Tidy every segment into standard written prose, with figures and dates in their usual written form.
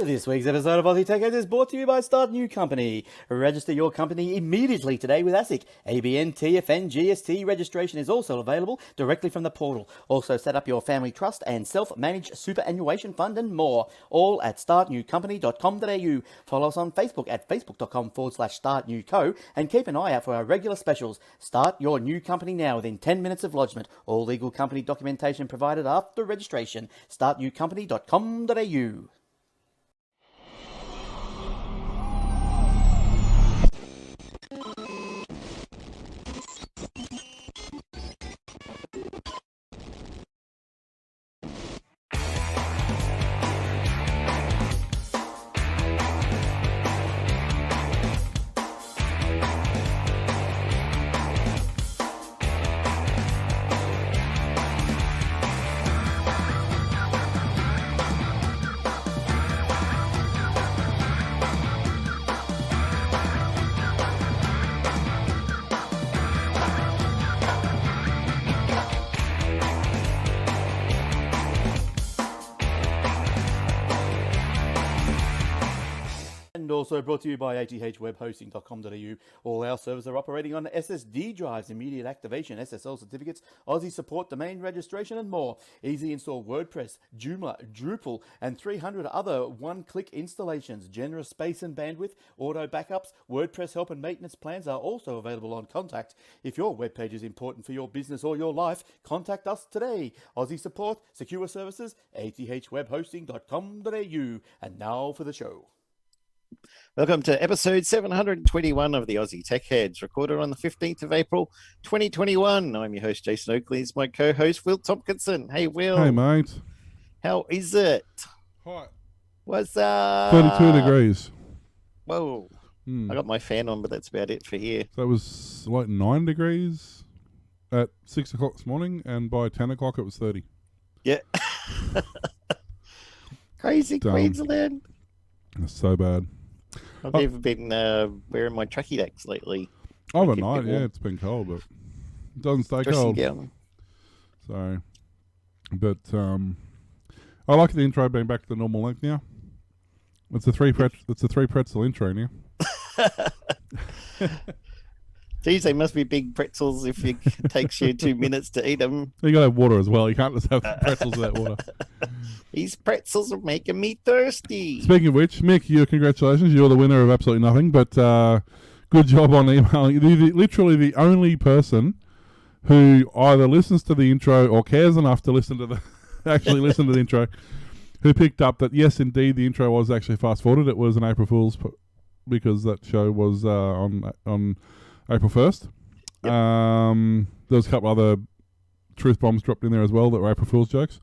This week's episode of Aussie Tech Heads is brought to you by Start New Company. Register your company immediately today with ASIC. ABN, TFN, GST registration is also available directly from the portal. Also set up your family trust and self-managed superannuation fund and more. All at startnewcompany.com.au. Follow us on Facebook at facebook.com/startnewco and keep an eye out for our regular specials. Start your new company now within 10 minutes of lodgement. All legal company documentation provided after registration. startnewcompany.com.au. And also brought to you by athwebhosting.com.au. All our servers are operating on SSD drives, immediate activation, SSL certificates, Aussie support, domain registration, and more. Easy install WordPress, Joomla, Drupal, and 300 other one-click installations. Generous space and bandwidth, auto backups, WordPress help and maintenance plans are also available on Contact. If your webpage is important for your business or your life, contact us today. Aussie support, secure services, athwebhosting.com.au. And now for the show. Welcome to episode 721 of the Aussie Tech Heads, recorded on the 15th of April, 2021. I'm your host, Jason Oakley. It's my co-host, Will Tompkinson. Hey, Will. Hey, mate. How is it? Hot. What's up? 32 degrees. Whoa. I got my fan on, but that's about it for here. So it was like 9 degrees at 6 o'clock this morning, and by 10 o'clock it was 30. Yeah. Crazy Dumb. Queensland. That's so bad. I've even been wearing my trucky decks lately. Overnight, yeah, it's been cold, but it doesn't stay Dressing cold. down. So, but I like the intro being back to the normal length now. It's a three pretzel intro now. Geez, they must be big pretzels if it takes you 2 minutes to eat them. You gotta have water as well. You can't just have pretzels without water. These pretzels are making me thirsty. Speaking of which, Mick, congratulations. You're the winner of absolutely nothing, but good job on emailing. Literally the only person who either listens to the intro or cares enough to listen to the actually listen to the intro, who picked up that, yes, indeed, the intro was actually fast-forwarded. It was an April Fool's because that show was on April 1st. Yep. There was a couple other truth bombs dropped in there as well that were April Fool's jokes.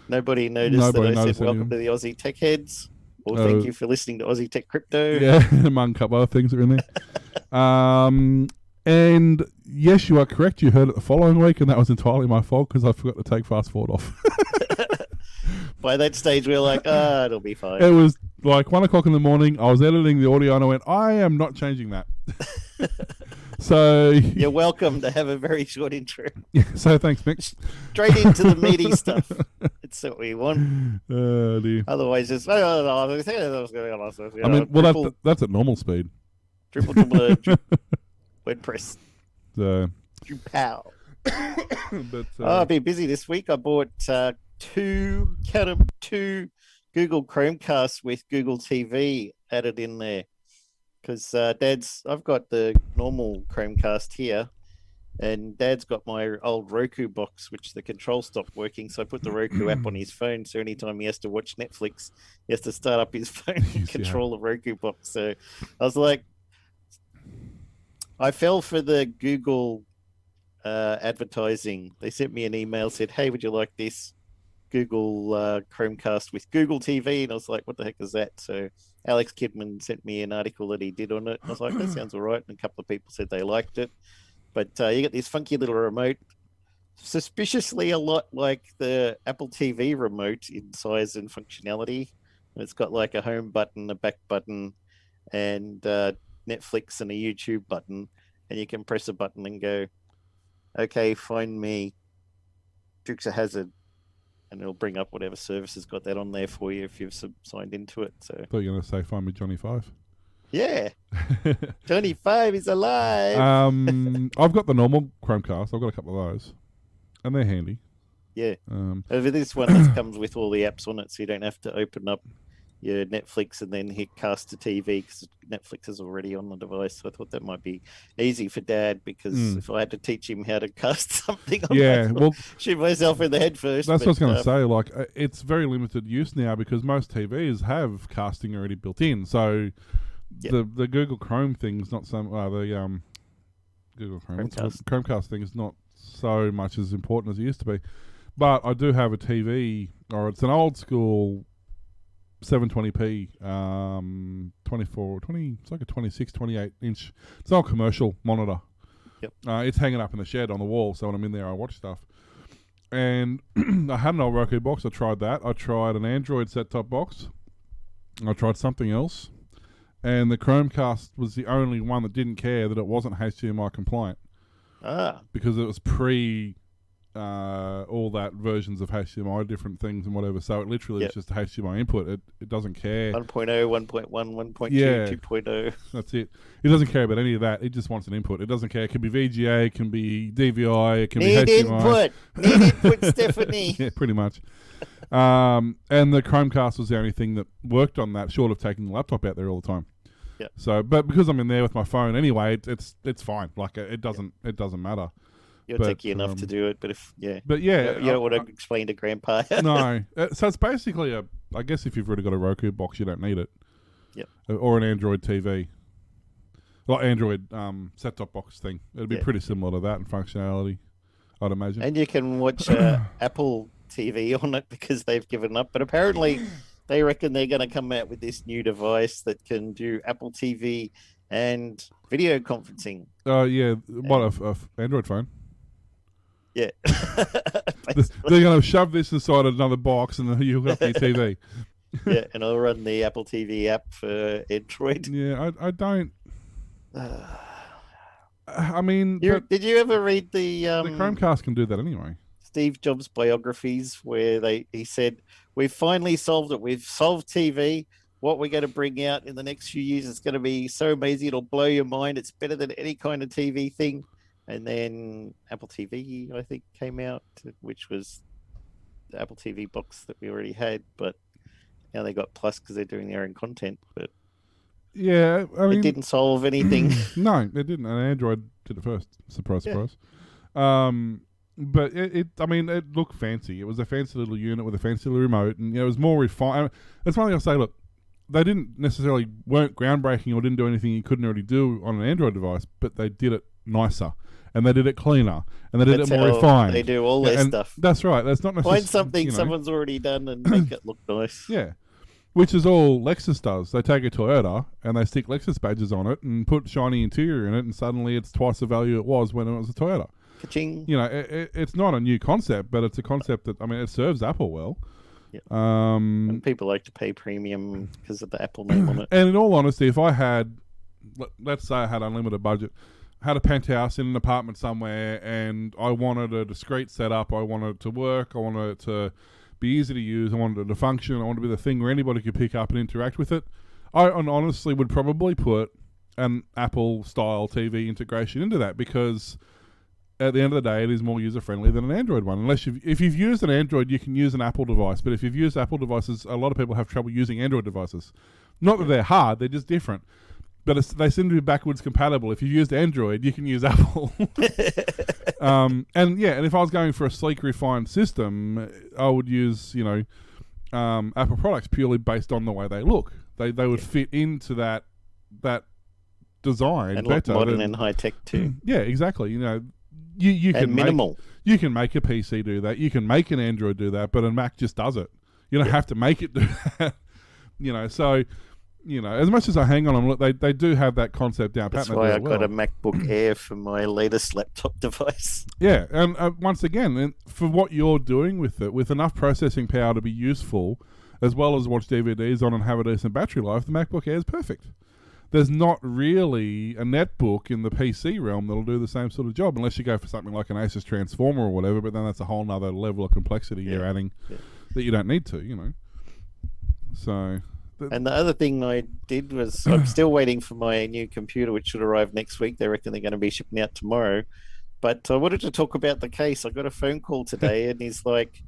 Nobody noticed that I said welcome to the Aussie Tech Heads. Or thank you for listening to Aussie Tech Crypto. Yeah, among a couple other things that are in there. And yes, you are correct. You heard it the following week, and that was entirely my fault because I forgot to take fast forward off. By that stage, we were like, it'll be fine. It was like 1 o'clock in the morning. I was editing the audio, and I went, I am not changing that. So you're welcome to have a very short intro. Yeah, so thanks, Mick. Straight into the meaty stuff. It's what we want. Oh, dear. Otherwise, just I mean, well, that's at normal speed. Triple WordPress. So, pow. But I've been busy this week. I bought two Google Chromecasts with Google TV added in there. Because I've got the normal Chromecast here, and Dad's got my old Roku box, which the control stopped working. So I put the Roku app on his phone. So anytime he has to watch Netflix, he has to start up his phone and control the Roku box. So I was like, I fell for the Google advertising. They sent me an email, said, hey, would you like this Google Chromecast with Google TV? And I was like, what the heck is that? So Alex Kidman sent me an article that he did on it. I was like, that sounds all right. And a couple of people said they liked it. But you get this funky little remote, suspiciously a lot like the Apple TV remote in size and functionality. It's got like a home button, a back button, and Netflix and a YouTube button. And you can press a button and go, okay, find me Dukes of Hazzard. and it'll bring up whatever service has got that on there for you if you've signed into it. So I thought you were going to say find me Johnny 5. yeah, 25 is alive. I've got the normal Chromecast. I've got a couple of those, and they're handy. Yeah. Um, This one that comes with all the apps on it, so you don't have to open up your Netflix and then hit cast to TV because Netflix is already on the device. So I thought that might be easy for Dad because if I had to teach him how to cast something, shoot myself in the head first. That's what I was going to say. Like, it's very limited use now because most TVs have casting already built in. So the Google Chrome thing's not so. The Google Chrome Chromecast thing is not so much as important as it used to be. But I do have a TV, or it's an old school 720p, it's like a 26, 28 inch. It's an old commercial monitor. Yep. It's hanging up in the shed on the wall, so when I'm in there, I watch stuff. And I had an old Roku box. I tried that. I tried an Android set-top box. I tried something else. And the Chromecast was the only one that didn't care that it wasn't HDMI compliant. Because it was pre all that versions of HDMI, different things and whatever. So it literally is just a HDMI input. It doesn't care. 1.0, 1.1, 1.2, 2.0. That's it. It doesn't care about any of that. It just wants an input. It doesn't care. It can be VGA, it can be DVI, it can be HDMI. Need input, Stephanie. Yeah, pretty much. And the Chromecast was the only thing that worked on that, short of taking the laptop out there all the time. Yeah. So, but because I'm in there with my phone anyway, it's fine. Like it doesn't matter. It'll take you enough to do it, but you don't want to explain to Grandpa. No. So it's basically I guess if you've already got a Roku box, you don't need it. Yep. Or an Android TV. Like Android set-top box thing. It'd be pretty similar to that in functionality, I'd imagine. And you can watch Apple TV on it because they've given up. But apparently they reckon they're going to come out with this new device that can do Apple TV and video conferencing. Oh, yeah. What, a Android phone? Yeah. They're going to shove this inside another box and then you hook up your TV. Yeah, and I'll run the Apple TV app for Android. Yeah, I don't... I mean... Did you ever read the Chromecast can do that anyway. Steve Jobs biographies where he said, we've finally solved it. We've solved TV. What we're going to bring out in the next few years is going to be so amazing. It'll blow your mind. It's better than any kind of TV thing. And then Apple TV, I think, came out, which was the Apple TV box that we already had. But now they got Plus because they're doing their own content. But yeah, I mean, it didn't solve anything. No, it didn't. And Android did it first. Surprise. But it looked fancy. It was a fancy little unit with a fancy little remote, and it was more refined. That's one thing I'll say. Look, they weren't groundbreaking or didn't do anything you couldn't already do on an Android device, but they did it nicer. And they did it cleaner, and they did it more refined. They do all their stuff. That's right. That's not necessarily find something someone's already done and make it look nice. Yeah, which is all Lexus does. They take a Toyota and they stick Lexus badges on it and put shiny interior in it, and suddenly it's twice the value it was when it was a Toyota. Ka-ching. You know, it's not a new concept, but it's a concept that it serves Apple well. Yeah. And people like to pay premium because of the Apple name on it. And in all honesty, if I had, let's say I had unlimited budget. Had a penthouse in an apartment somewhere and I wanted a discrete setup, I wanted it to work, I wanted it to be easy to use, I wanted it to function, I wanted it to be the thing where anybody could pick up and interact with it, I honestly would probably put an Apple-style TV integration into that because at the end of the day, it is more user-friendly than an Android one. If you've used an Android, you can use an Apple device, but if you've used Apple devices, a lot of people have trouble using Android devices. Not that they're hard, they're just different. But they seem to be backwards compatible. If you've used Android, you can use Apple. And if I was going for a sleek, refined system, I would use, Apple products purely based on the way they look. They would fit into that design and better. Look modern and high tech too. Yeah, exactly. You can minimal. You can make a PC do that. You can make an Android do that, but a Mac just does it. You don't have to make it do that. So. As much as I hang on them, look, they do have that concept down. That's why I got a MacBook Air for my latest laptop device. Yeah, and once again, for what you're doing with it, with enough processing power to be useful, as well as watch DVDs on and have a decent battery life, the MacBook Air is perfect. there's not really a netbook in the PC realm that'll do the same sort of job, unless you go for something like an Asus Transformer or whatever. But then that's a whole nother level of complexity you're adding that you don't need to, So. And the other thing I did was I'm still waiting for my new computer, which should arrive next week. They reckon they're going to be shipping out tomorrow. But I wanted to talk about the case. I got a phone call today, and he's like,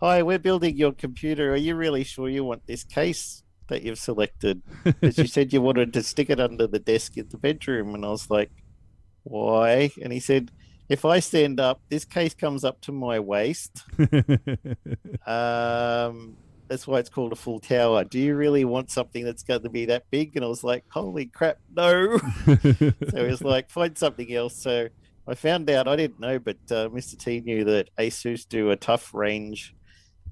"Hi, we're building your computer. Are you really sure you want this case that you've selected? Because you said you wanted to stick it under the desk in the bedroom." And I was like, "Why?" And he said, "If I stand up, this case comes up to my waist. That's why it's called a full tower. Do you really want something that's going to be that big?" And I was like, "Holy crap, no." So he was like, "Find something else." So I found out, I didn't know, but Mr. T knew that Asus do a tough range.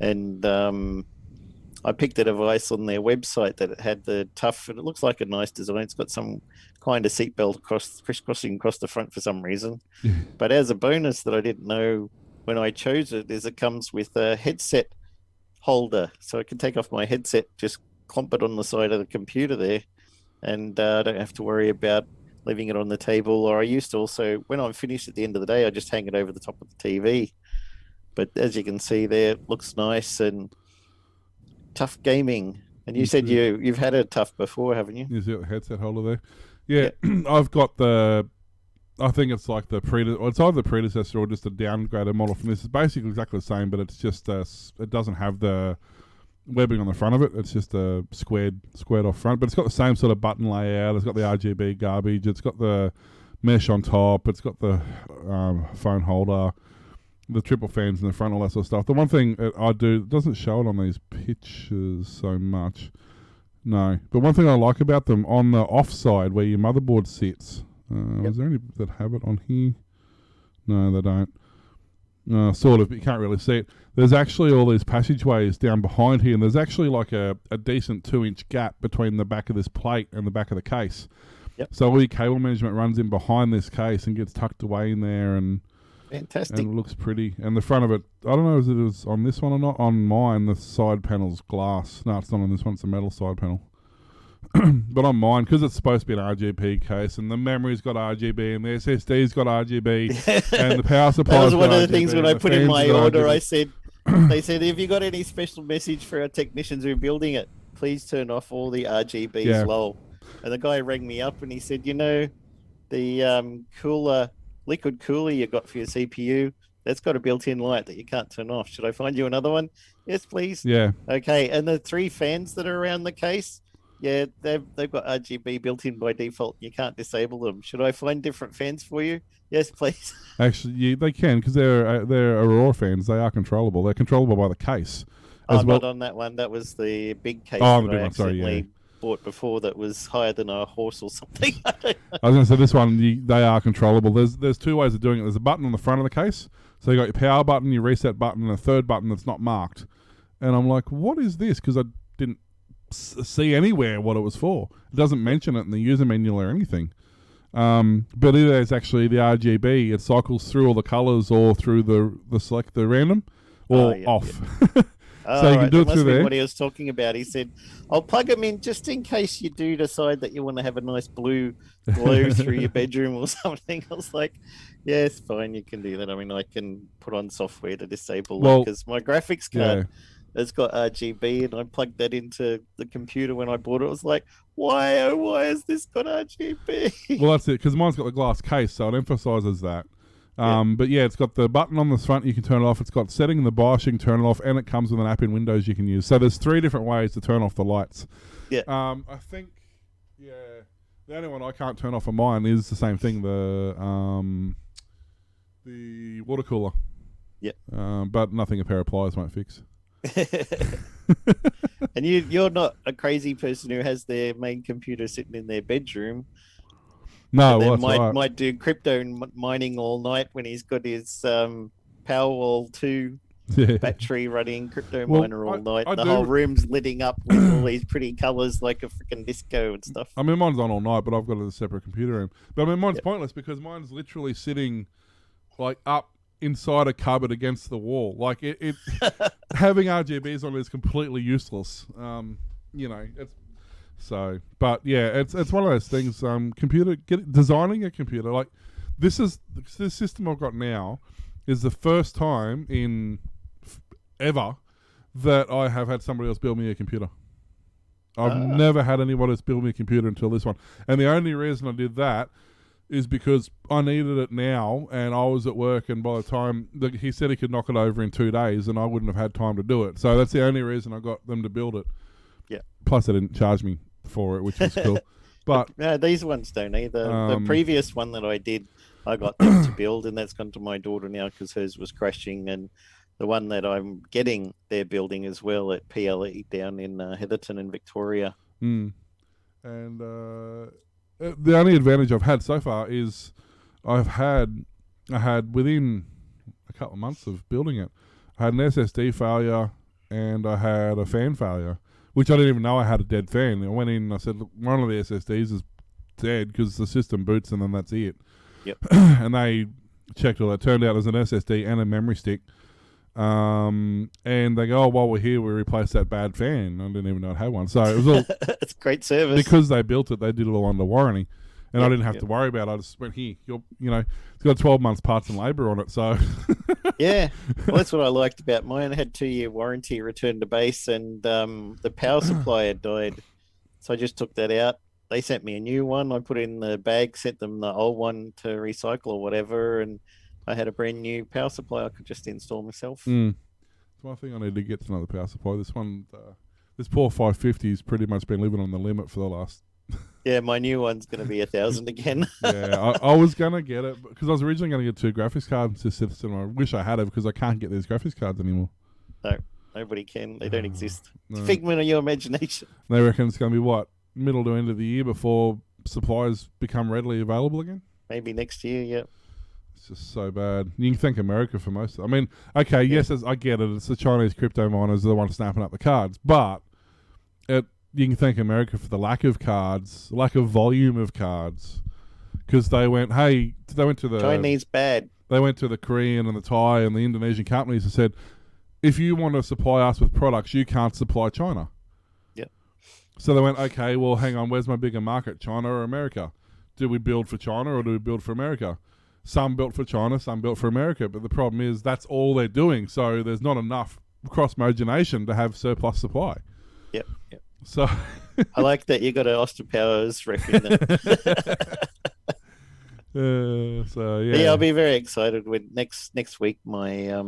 And I picked a device on their website that it had the tough, and it looks like a nice design. It's got some kind of seatbelt crisscrossing across the front for some reason. But as a bonus that I didn't know when I chose it, is it comes with a headset holder, so I can take off my headset, just clomp it on the side of the computer there, and I don't have to worry about leaving it on the table. Or I used to also, when I'm finished at the end of the day, I just hang it over the top of the TV. But as you can see there, it looks nice and tough gaming. And you said you've had a tough before, haven't you? Is the headset holder there? Yeah. I've got I think it's like it's either the predecessor or just a downgraded model from this. It's basically exactly the same, but it's just it doesn't have the webbing on the front of it. It's just a squared off front, but it's got the same sort of button layout. It's got the RGB garbage. It's got the mesh on top. It's got the phone holder, the triple fans in the front, all that sort of stuff. The one thing I do, it doesn't show it on these pictures so much. No, but one thing I like about them, on the off side where your motherboard sits. Is there any that have it on here? No, they don't. Sort of, but you can't really see it. There's actually all these passageways down behind here, and there's actually like a decent 2-inch gap between the back of this plate and the back of the case. Yep. So all your cable management runs in behind this case and gets tucked away in there, and fantastic. And it looks pretty. And the front of it, I don't know if it was on this one or not. On mine, the side panel's glass. No, it's not on this one. It's a metal side panel. But on mine, because it's supposed to be an RGB case, and the memory's got RGB, and the SSD's got RGB, and the power supply. That was one of the things when I put in my order. I said, they said, "Have you got any special message for our technicians who are building it? Please turn off all the RGBs, lol." And the guy rang me up and he said, the liquid cooler you got for your CPU, that's got a built-in light that you can't turn off. Should I find you another one? Yes, please. Yeah. Okay. And the 3 fans that are around the case, they've got RGB built in by default. You can't disable them. Should I find different fans for you? Yes, please. Actually, they can, because they're Aurora fans. They are controllable. They're controllable by the case. Not on that one. That was the big case the that big I one. Sorry, bought before that was higher than a horse or something. I was going to say this one, they are controllable. There's 2 ways of doing it. There's a button on the front of the case. So you got your power button, your reset button, and a third button that's not marked. And I'm like, what is this? Because I didn't see anywhere what it was for. It doesn't mention it in the user manual or anything. But it is actually the RGB. It cycles through all the colors or through the select the random or off. Yeah. So you can do it through there. What he was talking about, he said, "I'll plug them in just in case you do decide that you want to have a nice blue glow through your bedroom or something." I was like, "Yeah, it's fine. You can do that. I mean, I can put on software to disable it because my graphics card has got RGB, and I plugged that into the computer when I bought it. I was like, why has this got RGB?" Well, that's it, because mine's got the glass case, so it emphasizes that. But it's got the button on the front, you can turn it off. It's got setting in the BIOS, you can turn it off, and it comes with an app in Windows you can use. So there's 3 different ways to turn off the lights. Yeah. I think, the only one I can't turn off on mine is the same thing, the water cooler. Yeah. But nothing a pair of pliers won't fix. And you're not a crazy person who has their main computer sitting in their bedroom. No, might do crypto mining all night when he's got his Powerwall 2 battery running crypto miner all night. The whole room's lighting up with all these pretty colors like a freaking disco and stuff. I mean, mine's on all night, but I've got a separate computer room. But I mean, mine's pointless because mine's literally sitting like up inside a cupboard against the wall. Like it having RGBs on it is completely useless. So, but yeah, it's one of those things. Designing a computer, like this system I've got now is the first time in ever that I have had somebody else build me a computer. I've never had anybody else build me a computer until this one. And the only reason I did that is because I needed it now, and I was at work, and by the time he said he could knock it over in 2 days, and I wouldn't have had time to do it. So that's the only reason I got them to build it. Yeah. Plus, they didn't charge me for it, which was cool. But no, these ones don't either. The previous one that I did, I got them to build, and that's gone to my daughter now because hers was crashing. And the one that I'm getting, they're building as well at PLE down in Heatherton in Victoria. And the only advantage I've had so far is I had within a couple of months of building it, I had an SSD failure and I had a fan failure, which I didn't even know I had a dead fan. I went in and I said, look, one of the SSDs is dead because the system boots and then that's it. Yep. And they checked all that. Turned out there's an SSD and a memory stick. And they go, oh, while we're here, we replaced that bad fan. I didn't even know I had one. So it was all... It's great service. Because they built it, they did it all under warranty. And I didn't have to worry about it. I just went, here, it's got 12 months parts and labour on it, so... Yeah, well, that's what I liked about mine. It had 2-year warranty, return to base, and the power supply had died. So I just took that out. They sent me a new one. I put it in the bag, sent them the old one to recycle or whatever, and I had a brand new power supply I could just install myself. It's one thing I need to get to another power supply. This one, this poor 550's pretty much been living on the limit for the last... Yeah, my new one's going to be 1,000 again. Yeah, I was going to get it because I was originally going to get 2 graphics cards system. I wish I had it because I can't get these graphics cards anymore. No, nobody can. They don't exist. It's a figment of your imagination. They reckon it's going to be what? Middle to end of the year before supplies become readily available again? Maybe next year, yeah. It's just so bad. You can thank America for most of it. I mean, okay, yes, I get it. It's the Chinese crypto miners the ones snapping up the cards, but you can thank America for the lack of cards, lack of volume of cards, because they went to the Chinese bad. They went to the Korean and the Thai and the Indonesian companies and said, if you want to supply us with products, you can't supply China. Yeah. So they went, okay, well, hang on, where's my bigger market, China or America? Do we build for China or do we build for America? Some built for China, some built for America, but the problem is that's all they're doing, so there's not enough cross-mogination to have surplus supply. Yep. So I like that you got an Austin Powers reference. So yeah, I'll be very excited when next week my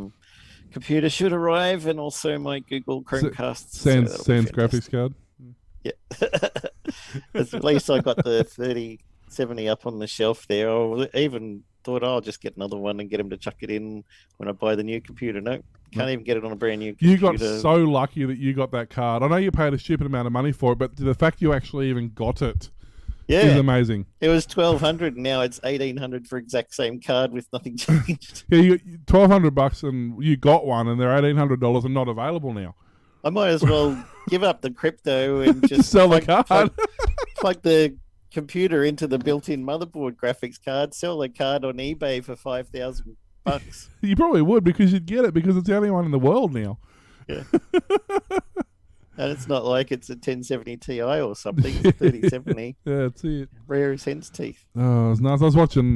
computer should arrive, and also my Google Chromecast. Sans graphics card. Yeah, at least I got the 3070 up on the shelf there. I even thought, I'll just get another one and get him to chuck it in when I buy the new computer. Nope. Can't even get it on a brand new computer. You got so lucky that you got that card. I know you paid a stupid amount of money for it, but the fact you actually even got it is amazing. It was $1,200, and now it's $1,800 for exact same card with nothing changed. Yeah, $1,200 and you got one, and they're $1,800 and not available now. I might as well give up the crypto and just sell the card. Plug the computer into the built-in motherboard graphics card, sell the card on eBay for $5,000. You probably would, because you'd get it because it's the only one in the world now. Yeah. And it's not like it's a 1070 Ti or something. It's 3070. Yeah, that's it. Rare as hen's teeth. Oh, it was nice. I was watching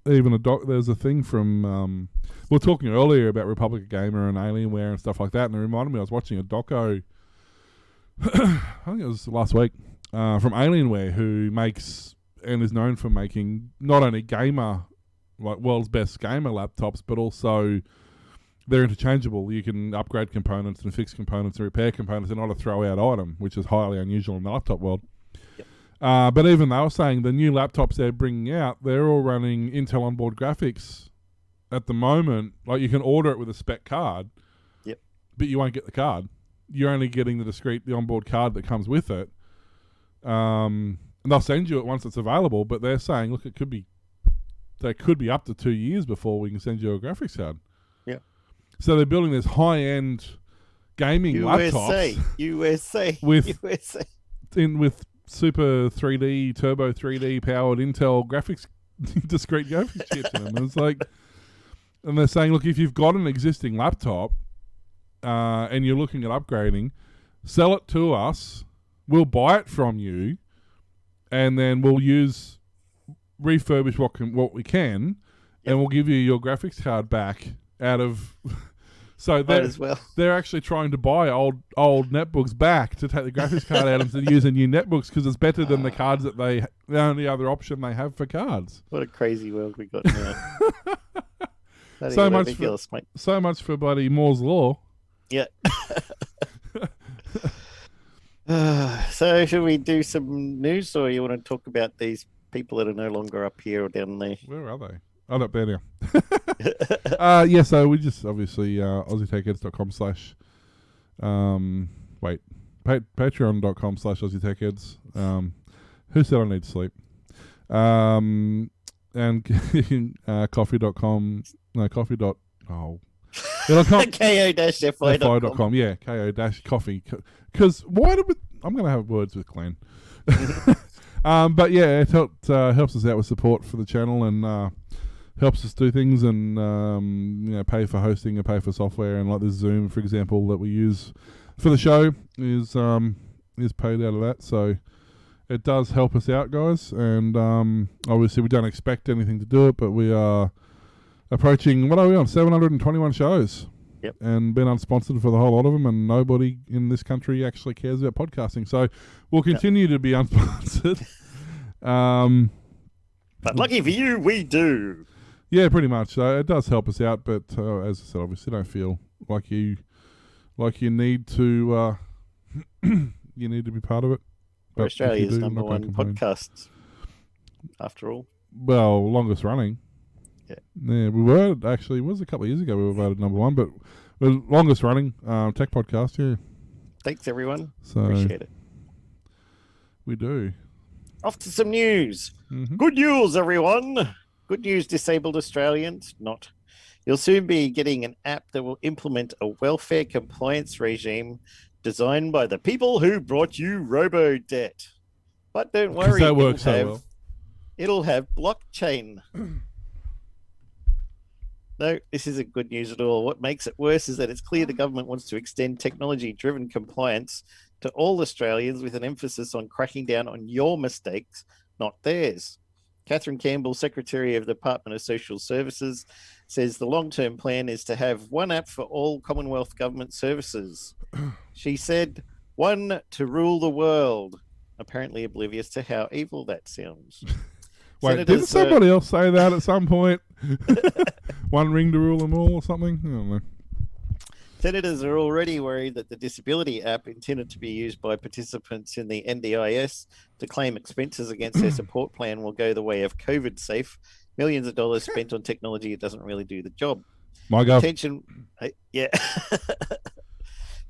there's a thing from we were talking earlier about Republic Gamer and Alienware and stuff like that, and it reminded me I was watching a doco I think it was last week from Alienware, who makes and is known for making not only world's best gamer laptops, but also they're interchangeable. You can upgrade components and fix components and repair components. They're not a throw-out item, which is highly unusual in the laptop world. Yep. But even they were saying the new laptops they're bringing out, they're all running Intel onboard graphics at the moment. Like, you can order it with a spec card, but you won't get the card. You're only getting the onboard card that comes with it. And they'll send you it once it's available, but they're saying, look, they could be up to 2 years before we can send you a graphics card. Yeah. So they're building this high-end gaming laptops. USA. With super 3D, turbo 3D powered Intel graphics, discrete graphics chips in them. And it's like, and they're saying, look, if you've got an existing laptop and you're looking at upgrading, sell it to us we'll buy it from you, and then we'll refurbish what we can, and we'll give you your graphics card back out of. So they're actually trying to buy old netbooks back to take the graphics card out and use new netbooks because it's better than the cards that the only other option they have for cards. What a crazy world we got now. So much for bloody Moore's law. Yeah. So should we do some news, or you want to talk about these people that are no longer up here or down there? Where are they? Oh, up there now. Yeah, so we just obviously AussieTechHeads.com patreon.com/AussieTechHeads. Who said I need to sleep? And coffee.com. No, coffee. It'll come ko-fi.com. Yeah, ko-coffee. Because I'm going to have words with Glenn. But yeah, it helps us out with support for the channel and helps us do things and pay for hosting and pay for software, and like this Zoom, for example, that we use for the show is paid out of that. So it does help us out, guys. And obviously we don't expect anything to do it, but we are approaching, what are we on, 721 shows. Yep. And been unsponsored for the whole lot of them, and nobody in this country actually cares about podcasting. So we'll continue to be unsponsored. But lucky for you, we do. Yeah, pretty much. So it does help us out, but as I said, obviously don't feel like you need to you need to be part of it. We're Australia's number one podcast, after all. Well, longest running. Yeah, we were actually. It was a couple of years ago we were voted number one, but the longest running tech podcast. Yeah. Thanks, everyone. So appreciate it. We do. Off to some news. Mm-hmm. Good news, everyone. Good news, disabled Australians. Not. You'll soon be getting an app that will implement a welfare compliance regime designed by the people who brought you robo-debt. But don't worry, that works so well. It'll have blockchain. No, this isn't good news at all. What makes it worse is that it's clear the government wants to extend technology-driven compliance to all Australians with an emphasis on cracking down on your mistakes, not theirs. Catherine Campbell, Secretary of the Department of Social Services, says the long-term plan is to have one app for all Commonwealth government services. She said, one to rule the world, apparently oblivious to how evil that sounds. Wait, didn't somebody else say that at some point? One ring to rule them all or something? I don't know. Senators are already worried that the disability app intended to be used by participants in the NDIS to claim expenses against their support plan will go the way of COVID safe. Millions of dollars spent on technology it doesn't really do the job. My God. The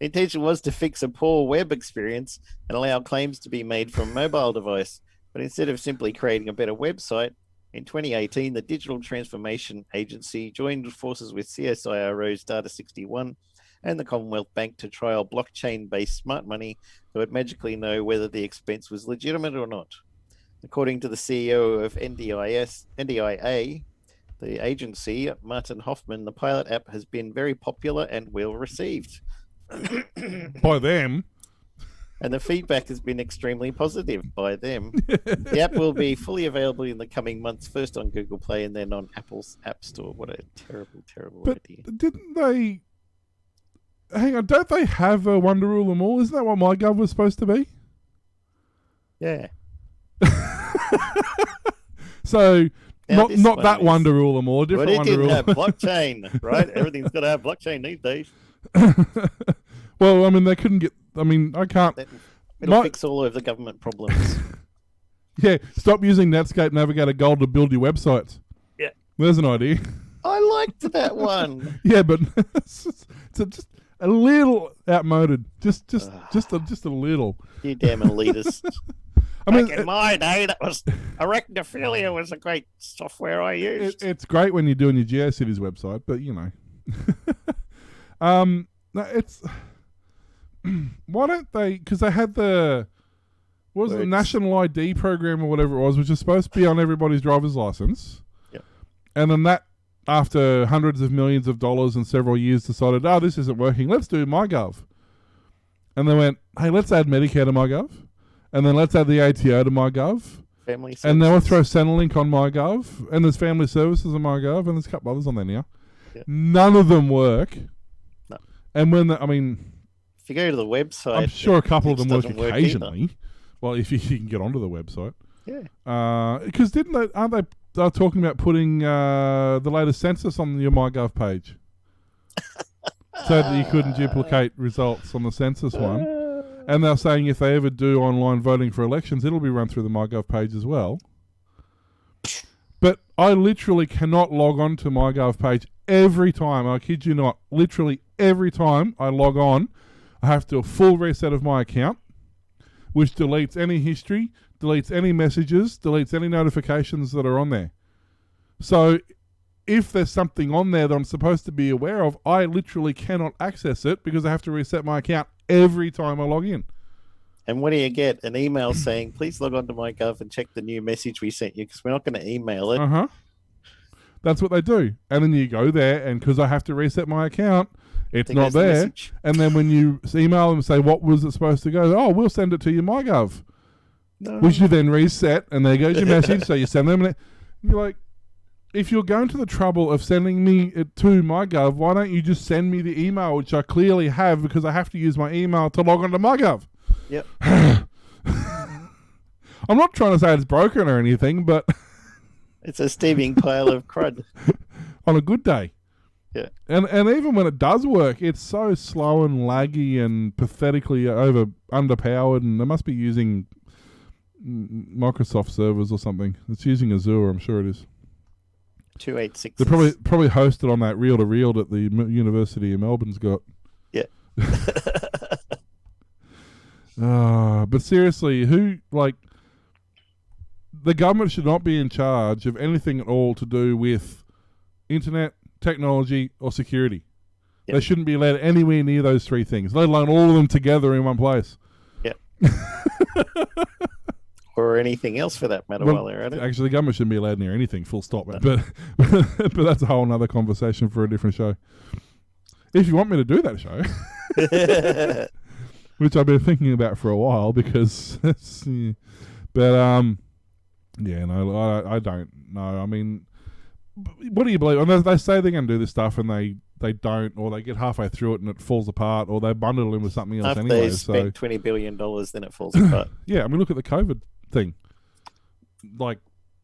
intention was to fix a poor web experience and allow claims to be made from a mobile device. But instead of simply creating a better website, in 2018, the Digital Transformation Agency joined forces with CSIRO's Data61 and the Commonwealth Bank to trial blockchain-based smart money that would magically know whether the expense was legitimate or not. According to the CEO of NDIA, the agency, Martin Hoffman, the pilot app has been very popular and well received. By them. And the feedback has been extremely positive by them. The app will be fully available in the coming months, first on Google Play and then on Apple's App Store. What a terrible, terrible idea. Didn't they... Hang on, don't they have a one to rule them all? Isn't that what MyGov was supposed to be? Yeah. So, now not that one to rule them all, a different one to rule them all. But it didn't have blockchain, right? Everything's got to have blockchain these days. Well, I mean, they couldn't get... I mean, I can't... It'll fix all of the government problems. Yeah, stop using Netscape Navigator Gold to build your websites. Yeah. There's an idea. I liked that one. Yeah, but it's just a little outmoded. Just a little. You damn elitist. I mean, back in my day, that was Arachnophilia was a great software I used. It's great when you're doing your GeoCities website, but you know. No, it's... Why don't they... Because they had the... What was it, the National ID program or whatever it was, which is supposed to be on everybody's driver's license. Yep. And then that, after hundreds of millions of dollars and several years, decided, this isn't working. Let's do MyGov. And they went, hey, let's add Medicare to MyGov. and then let's add the ATO to MyGov. Family services. And now we'll throw Centrelink on MyGov, and there's family services on MyGov, and there's a couple others on there now. Yeah. None of them work. No. And when if you go to the website, I'm sure a couple of them work doesn't work occasionally. Well, if you can get onto the website. Yeah. Because aren't they talking about putting the latest census on your MyGov page? So that you couldn't duplicate results on the census one. And they're saying if they ever do online voting for elections, it'll be run through the MyGov page as well. But I literally cannot log on to MyGov page every time. I kid you not. Literally every time I log on, I have to do a full reset of my account, which deletes any history, deletes any messages, deletes any notifications that are on there. So if there's something on there that I'm supposed to be aware of, I literally cannot access it because I have to reset my account every time I log in. And what do you get? An email saying, please log on to MyGov and check the new message we sent you, because we're not going to email it. Uh-huh. That's what they do. And then you go there, and because I have to reset my account, it's not there. And then when you email them and say, what was it supposed to go? Oh, we'll send it to you, MyGov. No. Which you then reset, and there goes your message. So you send them, and you're like, if you're going to the trouble of sending me it to MyGov, why don't you just send me the email, which I clearly have because I have to use my email to log on to MyGov? Yep. I'm not trying to say it's broken or anything, but it's a steaming pile of crud. On a good day. Yeah. And even when it does work, it's so slow and laggy and pathetically underpowered, and they must be using Microsoft servers or something. It's using Azure, I'm sure it is. 286. They're probably hosted on that reel-to-reel that the University of Melbourne's got. Yeah. But seriously, the government should not be in charge of anything at all to do with internet, technology, or security. Yep. They shouldn't be led anywhere near those three things, let alone all of them together in one place. Yep. Or anything else for that matter while they're at it. Actually, the government shouldn't be allowed near anything, full stop. No. But that's a whole other conversation for a different show. If you want me to do that show, which I've been thinking about for a while, because, I don't know. I mean, what do you believe? And they say they're going to do this stuff, and they don't, or they get halfway through it and it falls apart, or they bundle it in with something else After anyway. they've spent $20 billion, then it falls apart. Yeah, I mean, look at the COVID thing.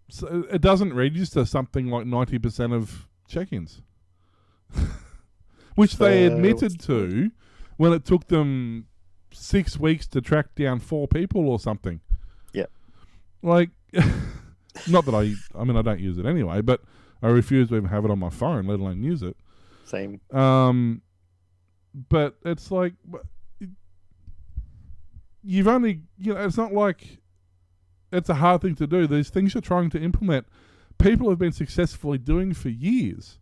So it doesn't register something like 90% of check-ins, which they admitted to when it took them 6 weeks to track down 4 people or something. Yeah. Not that I don't use it anyway, but I refuse to even have it on my phone, let alone use it. Same. But it's like, you've only, it's not like it's a hard thing to do. These things you're trying to implement, people have been successfully doing for years.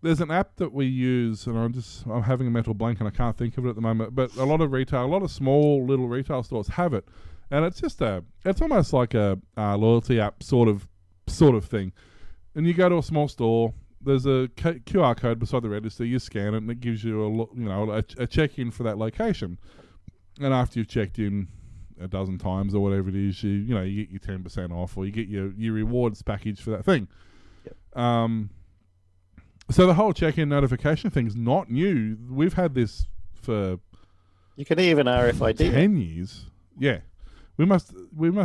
There's an app that we use, and I'm having a mental blank and I can't think of it at the moment, but a lot of small little retail stores have it. And it's just it's almost like a loyalty app sort of thing. And you go to a small store, there's a QR code beside the register, you scan it, and it gives you a check-in for that location. And after you've checked in a dozen times or whatever it is, you get your 10% off, or you get your rewards package for that thing. Yep. So the whole check-in notification thing's not new. We've had this for you can even RFID 10 years. Yeah. We must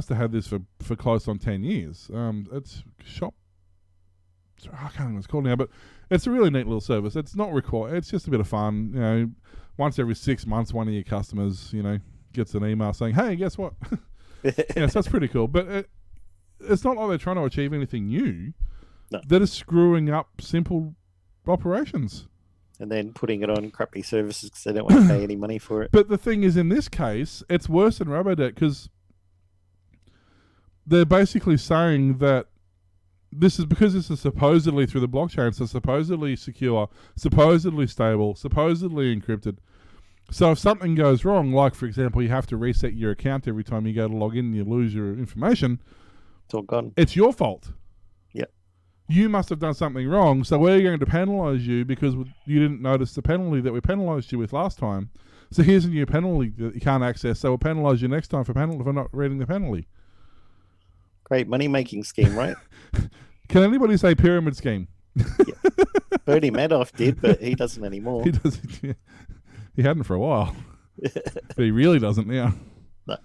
have had this for close on 10 years. It's shop. I can't remember what it's called now, but it's a really neat little service. It's not required. It's just a bit of fun. Once every 6 months, one of your customers, gets an email saying, "Hey, guess what?" So that's pretty cool. But it's not like they're trying to achieve anything new. No. They're just screwing up simple operations. And then putting it on crappy services because they don't want to pay any money for it. But the thing is, in this case, it's worse than Robodebt, because they're basically saying that this is supposedly through the blockchain, so supposedly secure, supposedly stable, supposedly encrypted. So if something goes wrong, like, for example, you have to reset your account every time you go to log in and you lose your information, it's all gone. It's your fault. Yep. You must have done something wrong, so we're going to penalise you because you didn't notice the penalty that we penalised you with last time. So here's a new penalty that you can't access. So we'll penalise you next time for not reading the penalty. Great money-making scheme, right? Can anybody say pyramid scheme? Bernie Madoff did, but he doesn't anymore. He doesn't. He hadn't for a while, but he really doesn't now. No.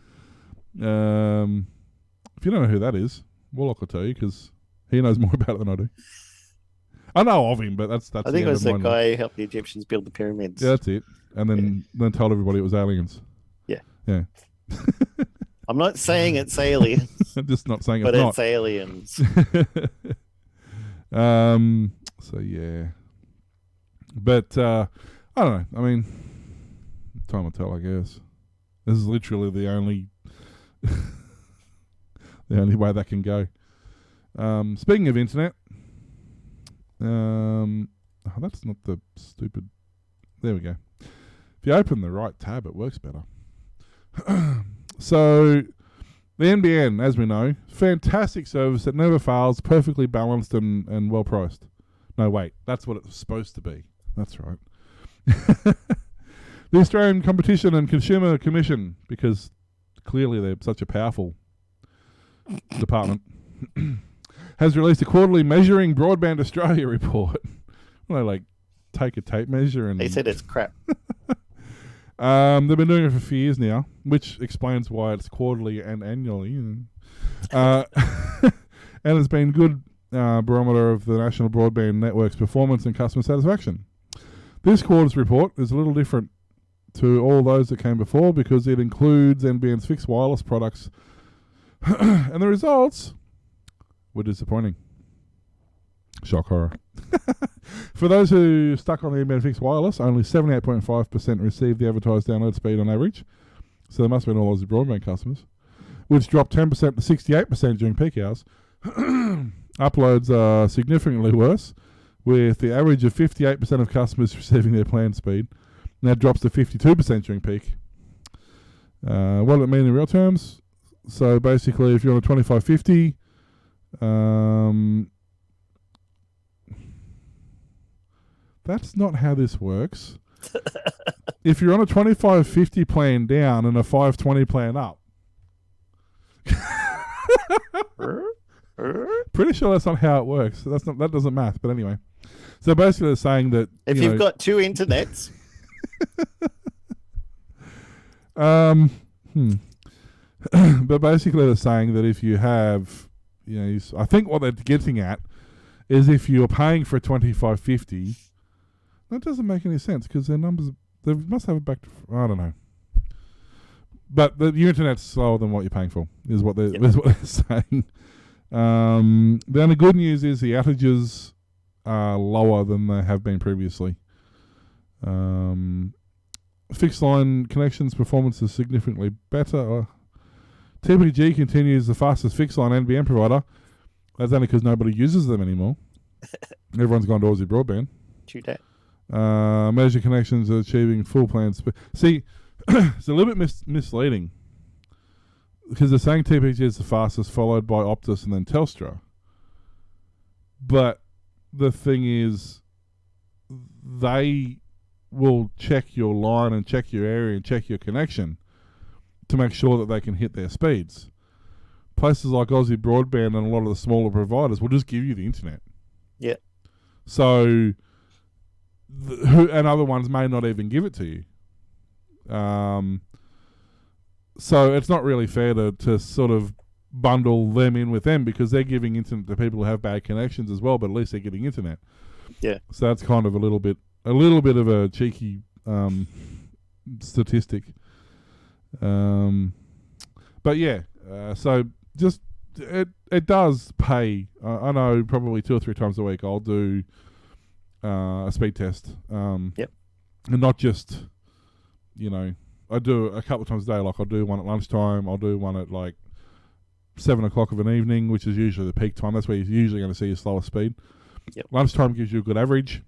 If you don't know who that is, Warlock will tell you because he knows more about it than I do. I know of him, but that's. I think it was the guy who helped the Egyptians build the pyramids. Yeah, that's it. And then told everybody it was aliens. Yeah. Yeah. I'm not saying it's aliens. I'm just not saying but it's not. it's aliens. So yeah. But I don't know. I mean, time will tell, I guess. This is literally the only way that can go. Speaking of internet, that's not the stupid. There we go. If you open the right tab, it works better. So, the NBN, as we know, fantastic service that never fails, perfectly balanced and well priced. No, wait, that's what it's supposed to be. That's right. The Australian Competition and Consumer Commission, because clearly they're such a powerful department, has released a quarterly Measuring Broadband Australia report. Well, they like take a tape measure and... They said it's crap. They've been doing it for a few years now, which explains why it's quarterly and annually. And it's been good barometer of the national broadband network's performance and customer satisfaction. This quarter's report is a little different to all those that came before because it includes NBN's fixed wireless products, and the results were disappointing. Shock horror. For those who stuck on the NBN fixed wireless, only 78.5% received the advertised download speed on average. So there must have been all Aussie broadband customers, which dropped 10% to 68% during peak hours. Uploads are significantly worse, with the average of 58% of customers receiving their planned speed. And that drops to 52% during peak. What does it mean in real terms? So basically, if you're on a 2550, that's not how this works. If you're on a 2550 plan down and a 520 plan up, pretty sure that's not how it works. That doesn't math, but anyway. So basically, they're saying that if you've got two internets, but basically, they're saying that if you have, I think what they're getting at is if you're paying for a 2550. That doesn't make any sense because their numbers, they must have it back to, I don't know. But your internet's slower than what you're paying for, is what they're saying. The only good news is the outages are lower than they have been previously. Fixed line connections performance is significantly better. TPG continues the fastest fixed line NBN provider. That's only because nobody uses them anymore. Everyone's gone to Aussie Broadband. True that. Measure connections are achieving full plan speed. See, it's a little bit misleading because they're saying TPG is the fastest, followed by Optus and then Telstra. But the thing is, they will check your line and check your area and check your connection to make sure that they can hit their speeds. Places like Aussie Broadband and a lot of the smaller providers will just give you the internet. Yeah. So... and other ones may not even give it to you. So it's not really fair to sort of bundle them in with them because they're giving internet to people who have bad connections as well, but at least they're getting internet. Yeah. So that's kind of a little bit of a cheeky statistic. But yeah, so just it does pay. I know probably 2 or 3 times a week I'll do a speed test. Yep. And not just, I do a couple of times a day. Like I'll do one at lunchtime. I'll do one at like 7 o'clock of an evening, which is usually the peak time. That's where you're usually going to see your slowest speed. Yep. Lunchtime gives you a good average.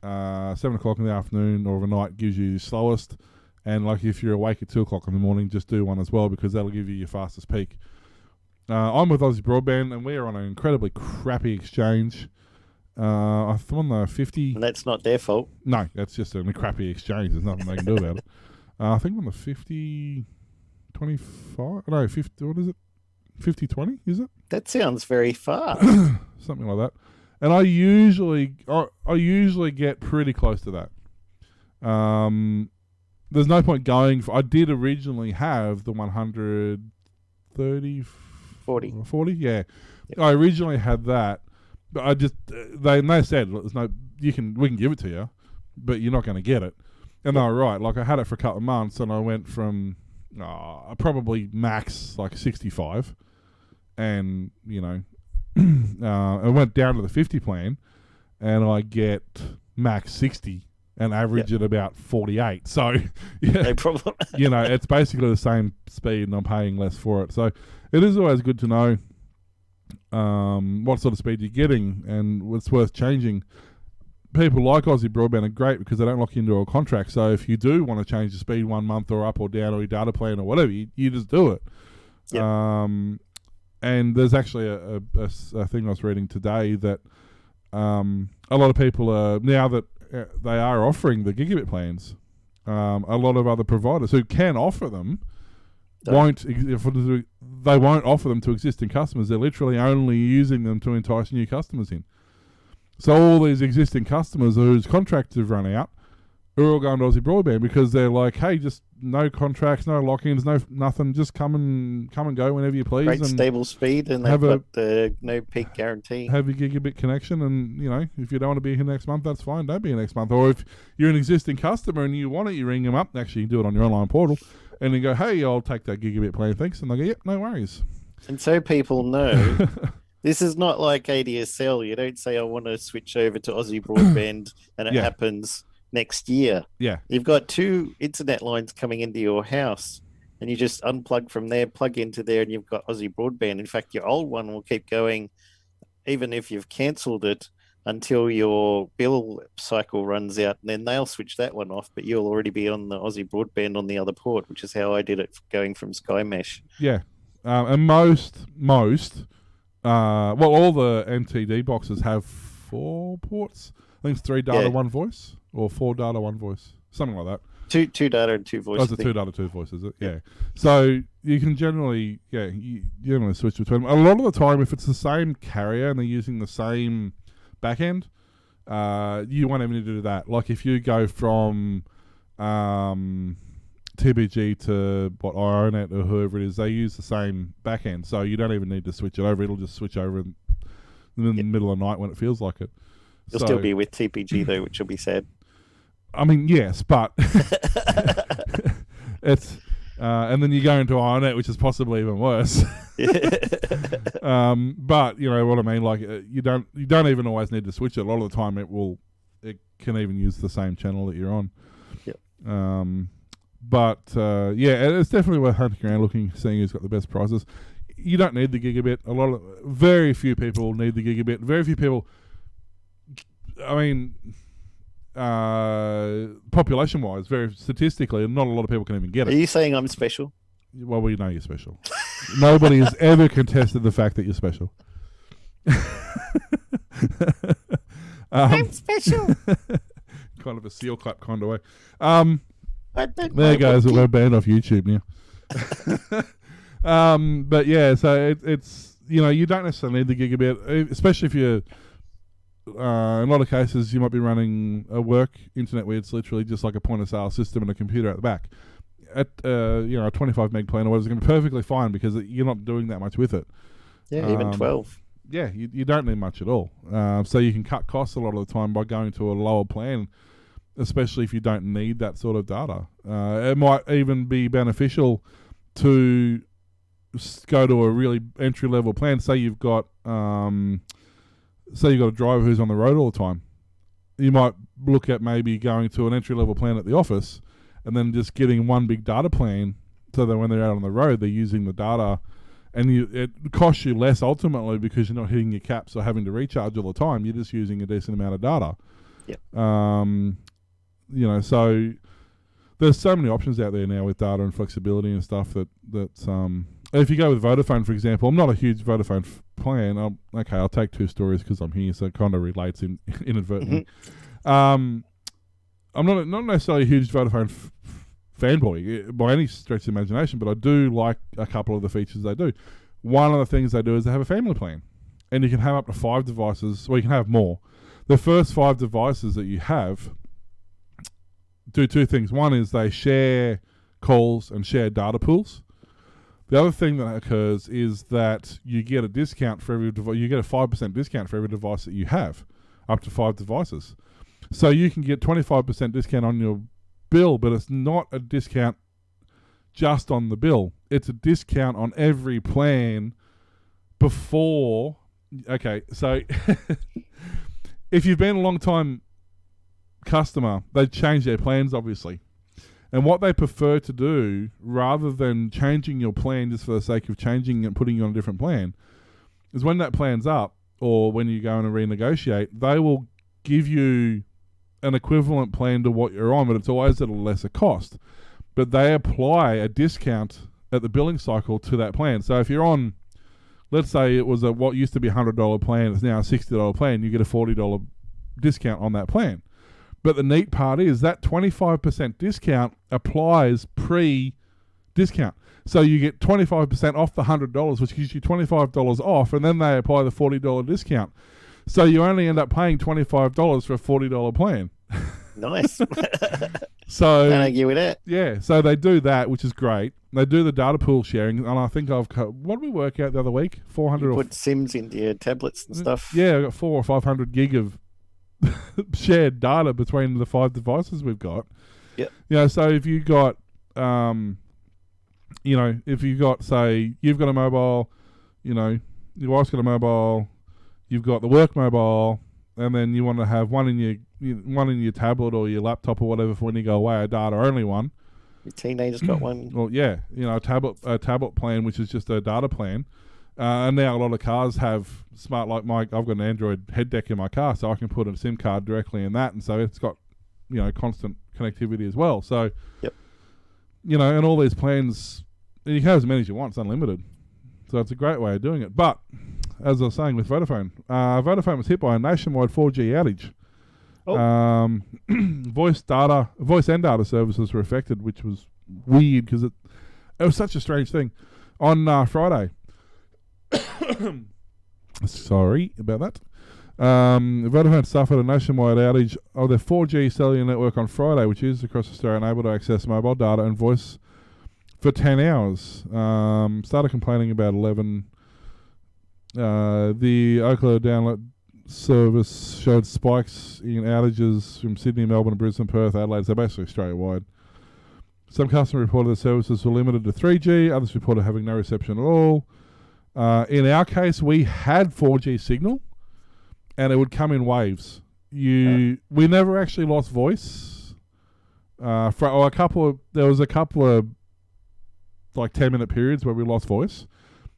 7 o'clock in the afternoon or overnight gives you the slowest. And like if you're awake at 2 o'clock in the morning, just do one as well because that'll give you your fastest peak. I'm with Aussie Broadband and we are on an incredibly crappy exchange. I'm on the 50. And that's not their fault. No, that's just a crappy exchange. There's nothing they can do about it. I think on the 50-25. No, 50. What is it? 50-20, is it? That sounds very fast. Something like that. And I usually get pretty close to that. There's no point going I did originally have the 130 40, yeah. Yep. I originally had that, but I just they said there's no we can give it to you, but you're not going to get it. And they were right. Like I had it for a couple of months, and I went from probably max like 65, and I went down to the 50 plan, and I get max 60 and average at about 48. So, yeah, no problem. It's basically the same speed, and I'm paying less for it. So, it is always good to know what sort of speed you're getting and what's worth changing. People like Aussie Broadband are great because they don't lock you into a contract. So, if you do want to change the speed 1 month or up or down or your data plan or whatever, you just do it. Yep. And there's actually a thing I was reading today that a lot of people are, now that they are offering the gigabit plans, a lot of other providers who can offer them they won't offer them to existing customers. They're literally only using them to entice new customers in. So all these existing customers whose contracts have run out are all going to Aussie Broadband because they're like, hey, just no contracts, no lock-ins, no nothing, just come and go whenever you please. Great and stable speed, and they've got the no peak guarantee. Have your gigabit connection, and if you don't want to be here next month, that's fine. Don't be here next month. Or if you're an existing customer and you want it, you ring them up. Actually, you can do it on your online portal, and you go, hey, I'll take that gigabit plan, thanks. And they go, yep, no worries. And so people know. This is not like ADSL. You don't say, I want to switch over to Aussie Broadband, and it happens next year. Yeah. You've got 2 internet lines coming into your house, and you just unplug from there, plug into there, and you've got Aussie Broadband. In fact, your old one will keep going, even if you've cancelled it, until your bill cycle runs out, and then they'll switch that one off, but you'll already be on the Aussie Broadband on the other port, which is how I did it going from Sky Mesh. Yeah. And most all the NTD boxes have 4 ports. I think it's 3 data, 1 voice, or 4 data, 1 voice, something like that. Two data and 2 voice. Oh, it's a 2 data, 2 voice, is it? Yeah. So you can generally, you generally switch between them. A lot of the time, if it's the same carrier and they're using the same back end, you won't even need to do that. Like if you go from TBG to IONET or whoever it is, they use the same back end, so you don't even need to switch it over. It'll just switch over in the middle of the night when it feels like it. You'll still be with TPG though, which will be sad. I mean, yes, but it's and then you go into IONET, which is possibly even worse. But you know what I mean. Like you don't even always need to switch it. A lot of the time, it can even use the same channel that you're on. Yep. But it's definitely worth hunting around, looking, seeing who's got the best prices. You don't need the gigabit. Very few people need the gigabit. Very few people. I mean, population-wise, very statistically, not a lot of people can even get it. Are you saying I'm special? Well, we know you're special. Nobody has ever contested the fact that you're special. I'm special. Kind of a seal clap kind of way. There goes. We're banned off YouTube now. But yeah, so it's you don't necessarily need the gigabit, especially if you're. In a lot of cases, you might be running a work internet where it's literally just like a point of sale system and a computer at the back. At a 25 meg plan or whatever is going to be perfectly fine because you're not doing that much with it. Yeah, even 12. Yeah, you don't need much at all. So you can cut costs a lot of the time by going to a lower plan, especially if you don't need that sort of data. It might even be beneficial to go to a really entry level plan. Say you've got a driver who's on the road all the time. You might look at maybe going to an entry level plan at the office and then just getting one big data plan so that when they're out on the road, they're using the data, and it costs you less ultimately because you're not hitting your caps or having to recharge all the time. You're just using a decent amount of data. Yep. So there's so many options out there now with data and flexibility and stuff that if you go with Vodafone, for example, I'm not a huge Vodafone plan. I'll take 2 stories because I'm here, so it kind of relates inadvertently. I'm not necessarily a huge Vodafone fanboy by any stretch of the imagination, but I do like a couple of the features they do. One of the things they do is they have a family plan, and you can have up to 5 devices, or you can have more. The first 5 devices that you have do 2 things. One is they share calls and share data pools. The other thing that occurs is that you get a discount for every device. You get a 5% discount for every device that you have, up to 5 devices. So you can get 25% discount on your bill, but it's not a discount just on the bill. It's a discount on every plan before. Okay, so if you've been a long time customer, they change their plans, obviously. And what they prefer to do, rather than changing your plan just for the sake of changing and putting you on a different plan, is when that plan's up, or when you go in and renegotiate, they will give you an equivalent plan to what you're on, but it's always at a lesser cost. But they apply a discount at the billing cycle to that plan. So if you're on, let's say it was what used to be a $100 plan, it's now a $60 plan, you get a $40 discount on that plan. But the neat part is that 25% discount applies pre-discount. So you get 25% off the $100, which gives you $25 off, and then they apply the $40 discount. So you only end up paying $25 for a $40 plan. Nice. So Can't argue with that. yeah, so they do that, which is great. They do the data pool sharing, and I think what did we work out the other week? 400 You or put Sims into your tablets and stuff. yeah, I got 400 or 500 gig of shared data between the 5 devices we've got. Yep. You know, so if you got, if you got, say, you've got a mobile, your wife's got a mobile, you've got the work mobile, and then you want to have one in your tablet or your laptop or whatever for when you go away, a data only one. Your teenager's got one. Well, yeah, a tablet plan, which is just a data plan. And now a lot of cars have smart, like I've got an Android head deck in my car, so I can put a SIM card directly in that, and so it's got, constant connectivity as well. So, yep. And all these plans, you can have as many as you want. It's unlimited, so it's a great way of doing it. But as I was saying with Vodafone, Vodafone was hit by a nationwide 4G outage. Oh. Voice and data services were affected, which was weird because it was such a strange thing. On Friday. Sorry about that. Vodafone suffered a nationwide outage of their 4G cellular network on Friday, which is across Australia, unable to access mobile data and voice for 10 hours. Started complaining about 11. The Ookla download service showed spikes in outages from Sydney, Melbourne, Brisbane, Perth, Adelaide, so basically Australia-wide. Some customers reported the services were limited to 3G, others reported having no reception at all. In our case, we had 4G signal, and it would come in waves. We never actually lost voice. There was a couple of like 10-minute periods where we lost voice,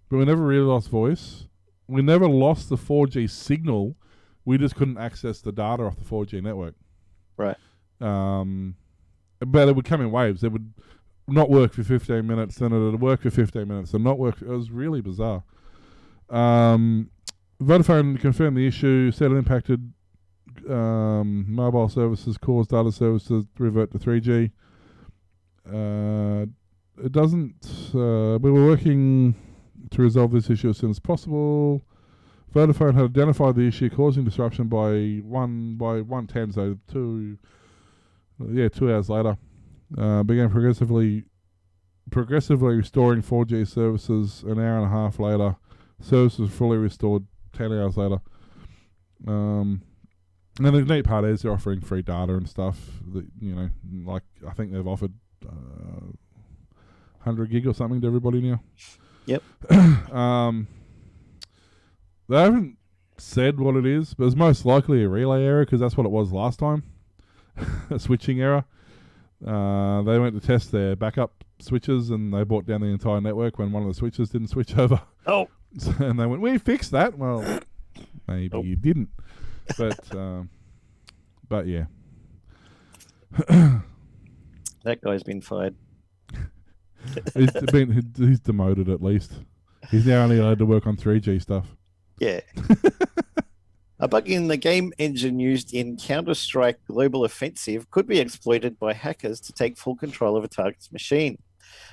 but we never really lost voice. We never lost the 4G signal. We just couldn't access the data off the 4G network. Right. But it would come in waves. It would not work for 15 minutes, then it would work for 15 minutes, and not work. It was really bizarre. Vodafone confirmed the issue, said it impacted mobile services, caused data services to revert to 3G. It doesn't. We were working to resolve this issue as soon as possible. Vodafone had identified the issue causing disruption by 1:10, so 2 hours later. Began progressively restoring 4G services an hour and a half later. Services fully restored 10 hours later. And the neat part is they're offering free data and stuff. That, like I think they've offered 100 gig or something to everybody now. Yep. They haven't said what it is, but it's most likely a relay error because that's what it was last time. A switching error. They went to test their backup switches and they brought down the entire network when one of the switches didn't switch over. Oh. And they went, we fixed that. Well, maybe you didn't. But yeah. That guy's been fired. He's demoted at least. He's now only allowed to work on 3G stuff. Yeah. A bug in the game engine used in Counter-Strike Global Offensive could be exploited by hackers to take full control of a target's machine.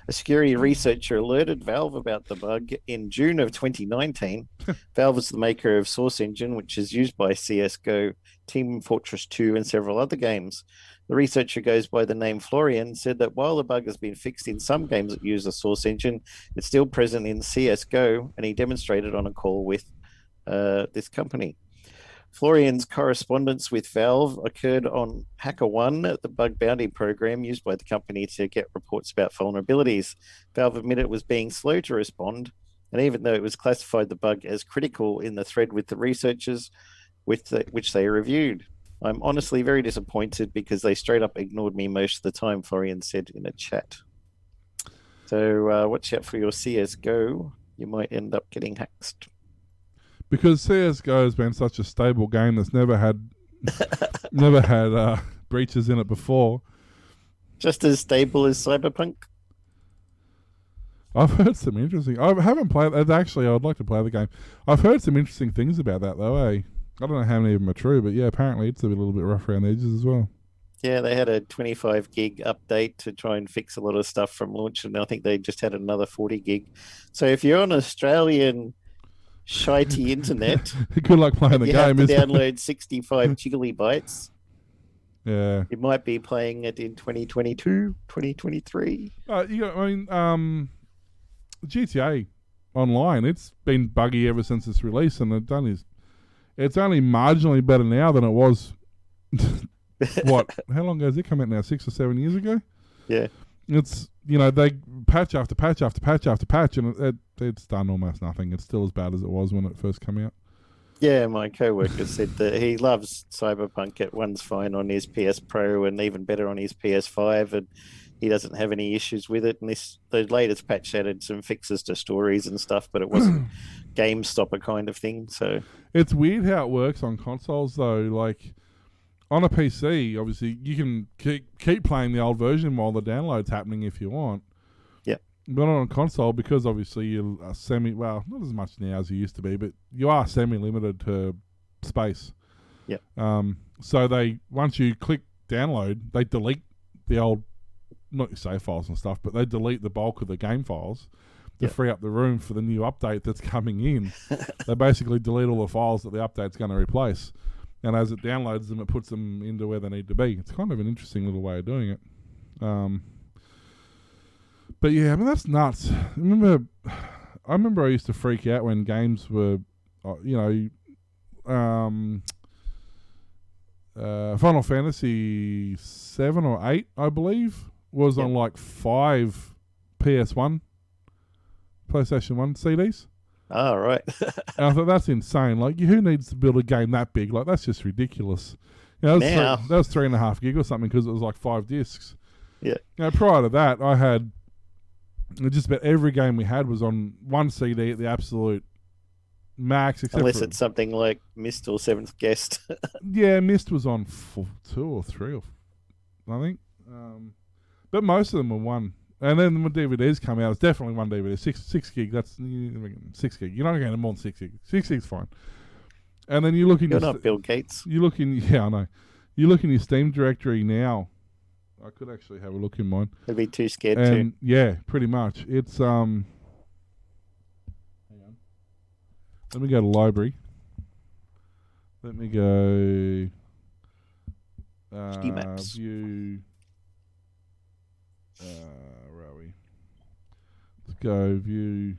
A security researcher alerted Valve about the bug in June of 2019. Valve is the maker of Source Engine, which is used by CSGO, Team Fortress 2, and several other games. The researcher goes by the name Florian, said that while the bug has been fixed in some games that use the Source Engine, it's still present in CSGO, and he demonstrated on a call with this company. Florian's correspondence with Valve occurred on HackerOne, the bug bounty program used by the company to get reports about vulnerabilities. Valve admitted it was being slow to respond, and even though it was classified the bug as critical in the thread with the researchers which they reviewed. I'm honestly very disappointed because they straight up ignored me most of the time, Florian said in a chat. So watch out for your CSGO. You might end up getting hacked. Because CSGO has been such a stable game that's never had breaches in it before. Just as stable as Cyberpunk? I've heard some interesting... I haven't played... Actually, I would like to play the game. I've heard some interesting things about that, though, eh? I don't know how many of them are true, but yeah, apparently it's a little bit rough around the edges as well. Yeah, they had a 25 gig update to try and fix a lot of stuff from launch, and I think they just had another 40 gig. So if you're on Australian... shitey internet. Good luck playing the game. You have to download 65 gigabytes. Yeah. You might be playing it in 2022, 2023. GTA Online, it's been buggy ever since its release, and it's only marginally better now than it was. How long ago has it come out now? 6 or 7 years ago? Yeah. It's, they patch after patch after patch after patch, and it's done almost nothing. It's still as bad as it was when it first came out. Yeah, my co-worker said that he loves Cyberpunk. It runs fine on his PS Pro and even better on his PS5, and he doesn't have any issues with it. And the latest patch added some fixes to stories and stuff, but it wasn't game stopper kind of thing. So it's weird how it works on consoles, though. Like, on a PC, obviously, you can keep playing the old version while the download's happening if you want. Yeah. But on a console, because obviously you're not as much now as you used to be, but you are semi-limited to space. Yeah. So once you click download, they delete the old, not your save files and stuff, but they delete the bulk of the game files to free up the room for the new update that's coming in. They basically delete all the files that the update's going to replace. And as it downloads them, it puts them into where they need to be. It's kind of an interesting little way of doing it. But yeah, I mean, that's nuts. I remember I used to freak out when games were, Final Fantasy 7 or 8, I believe, was on like 5 PlayStation 1 CDs. Oh, right. And I thought, that's insane. Like, who needs to build a game that big? Like, that's just ridiculous. That was 3.5 gig or something because it was like 5 discs. Yeah. Prior to that, I had just about every game we had was on one CD at the absolute max. Unless it's something like Myst or Seventh Guest. Yeah, Myst was on 2 or 3, I think. But most of them were one. And then when DVDs come out, it's definitely one DVD. 6 gig, that's 6 gig. You're not getting more than 6 gig. 6 gig's fine. And then you look in You're not Bill Gates. You look in, I know. You look in your Steam directory now. I could actually have a look in mine. I'd be too scared to. Yeah, pretty much. It's hang on. Let me go to library. Let me go Maps. View. Where are we? Let's go view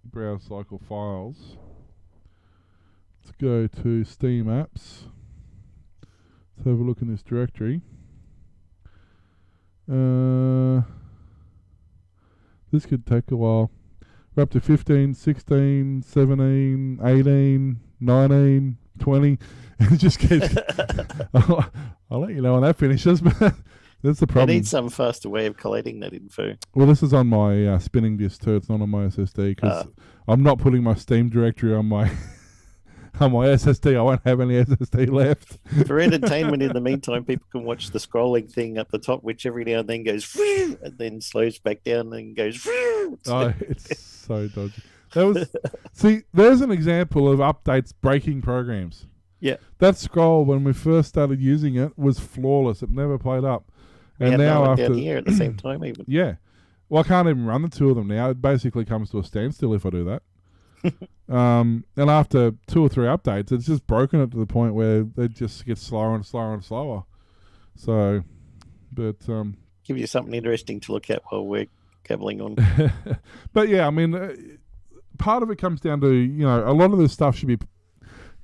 browse cycle files. Let's go to Steam apps. Let's have a look in this directory. This could take a while. We're up to 15, 16, 17, 18, 19, 20. It just keeps... I'll let you know when that finishes, but that's the problem. I need some faster way of collating that info. Well, this is on my spinning disk too. It's not on my SSD because I'm not putting my Steam directory on my on my SSD. I won't have any SSD left. For entertainment, in the meantime, people can watch the scrolling thing at the top, which every now and then goes and then slows back down and goes. Oh, it's so dodgy. See, there's an example of updates breaking programs. Yeah. That scroll, when we first started using it, was flawless. It never played up. We And had now that one after, down here at the same time even. yeah. Well, I can't even run the two of them now. It basically comes to a standstill if I do that. And after 2 or 3 updates, it's just broken it to the point where it just gets slower and slower and slower. So, but Give you something interesting to look at while we're gabbling on. but yeah, I mean, part of it comes down to, a lot of this stuff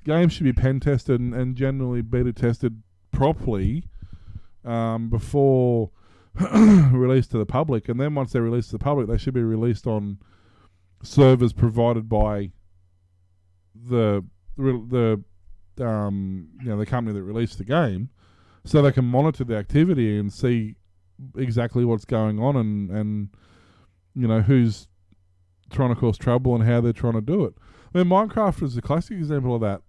games should be pen tested and generally beta tested properly before released to the public, and then once they're released to the public, they should be released on servers provided by the company that released the game, so they can monitor the activity and see exactly what's going on and who's trying to cause trouble and how they're trying to do it. I mean, Minecraft is a classic example of that.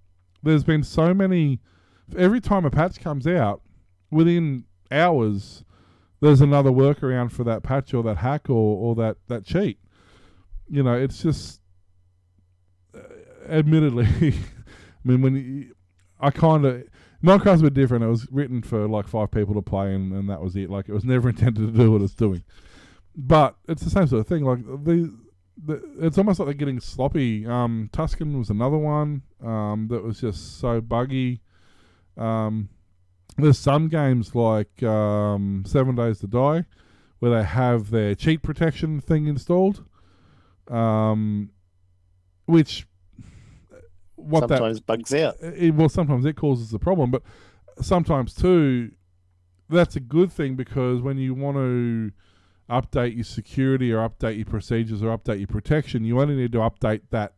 There's been so many. Every time a patch comes out, within hours, there's another workaround for that patch or that hack or that cheat. It's just, admittedly, I mean, Minecraft's a bit different. It was written for like 5 people to play, and that was it. Like, it was never intended to do what it's doing. But it's the same sort of thing. Like, it's almost like they're getting sloppy. Tuscan was another one that was just so buggy. There's some games like 7 Days to Die where they have their cheat protection thing installed, which sometimes bugs out. Well, sometimes it causes a problem, but sometimes too, that's a good thing, because when you want to update your security or update your procedures or update your protection, you only need to update that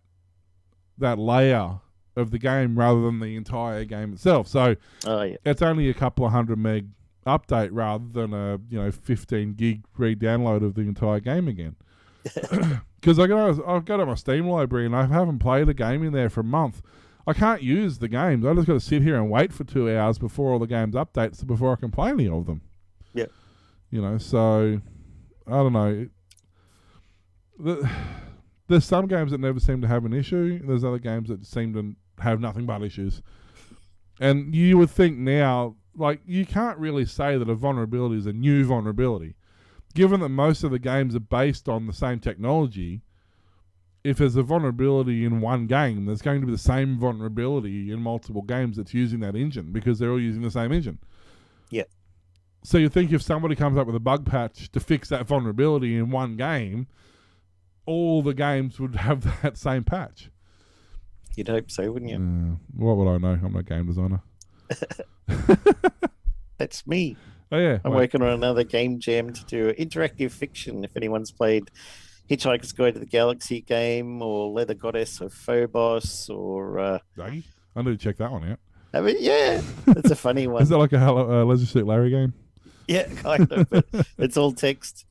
layer of the game rather than the entire game itself. So it's only a couple of 100 meg update rather than a 15 gig re-download of the entire game again. Because I've got my Steam library and I haven't played a game in there for a month. I can't use the games. I just got to sit here and wait for 2 hours before all the games update before I can play any of them. Yeah. So I don't know. There's some games that never seem to have an issue. There's other games that seem to have nothing but issues. And you would think now, like, you can't really say that a vulnerability is a new vulnerability. Given that most of the games are based on the same technology, if there's a vulnerability in one game, there's going to be the same vulnerability in multiple games that's using that engine, because they're all using the same engine. Yeah. So you think if somebody comes up with a bug patch to fix that vulnerability in one game, all the games would have that same patch. You'd hope so, wouldn't you? What would I know? I'm not a game designer. That's me. Oh, yeah. I'm working on another game jam to do interactive fiction. If anyone's played Hitchhiker's Guide to the Galaxy game or Leather Goddess of Phobos or... I need to check that one out. I mean, yeah, it's a funny one. Is that like a Leisure Suit Larry game? Yeah, kind of. But it's all text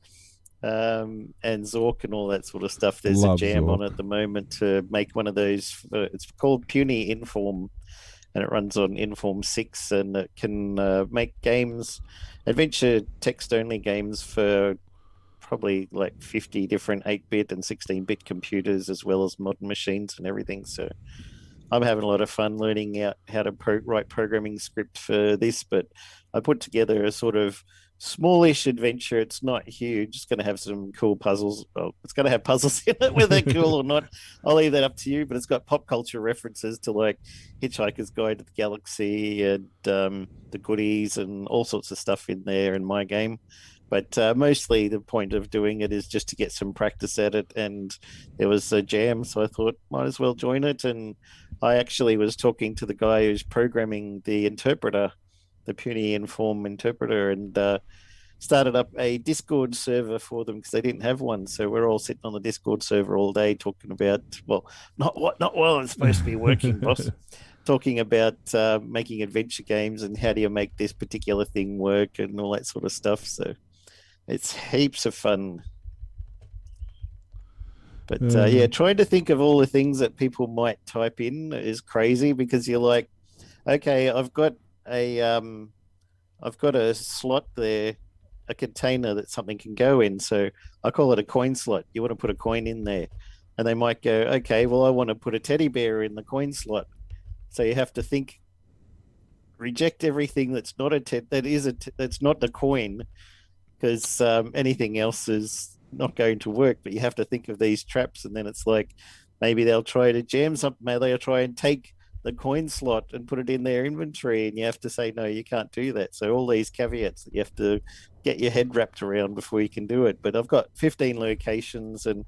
and Zork and all that sort of stuff. There's a jam Zork on at the moment to make one of those. It's called Puny Inform, and it runs on Inform 6, and it can make games, adventure text-only games for probably like 50 different 8-bit and 16-bit computers, as well as modern machines and everything. So I'm having a lot of fun learning out how to write programming script for this, but I put together a sort of smallish adventure. It's not huge. It's going to have some cool puzzles. Well, it's going to have puzzles in it, whether they're cool or not. I'll leave that up to you, but it's got pop culture references to like Hitchhiker's Guide to the Galaxy and the goodies and all sorts of stuff in there in my game. But mostly the point of doing it is just to get some practice at it. And there was a jam, so I thought might as well join it. And I actually was talking to the guy who's programming the interpreter, the Puny Inform interpreter, and started up a Discord server for them because they didn't have one. So we're all sitting on the Discord server all day talking about, well, not while it's supposed to be working, boss. Talking about making adventure games and how do you make this particular thing work and all that sort of stuff. So it's heaps of fun. But yeah, trying to think of all the things that people might type in is crazy, because you're like, okay, I've got a slot there, a container that something can go in. So I call it a coin slot. You want to put a coin in there, and they might go, okay, well, I want to put a teddy bear in the coin slot. So you have to think reject everything that's not that's not the coin, because anything else is not going to work. But you have to think of these traps, and then it's like maybe they'll try to jam something. Maybe they'll try and take the coin slot and put it in their inventory, and you have to say no, you can't do that. So all these caveats that you have to get your head wrapped around before you can do it. But I've got 15 locations and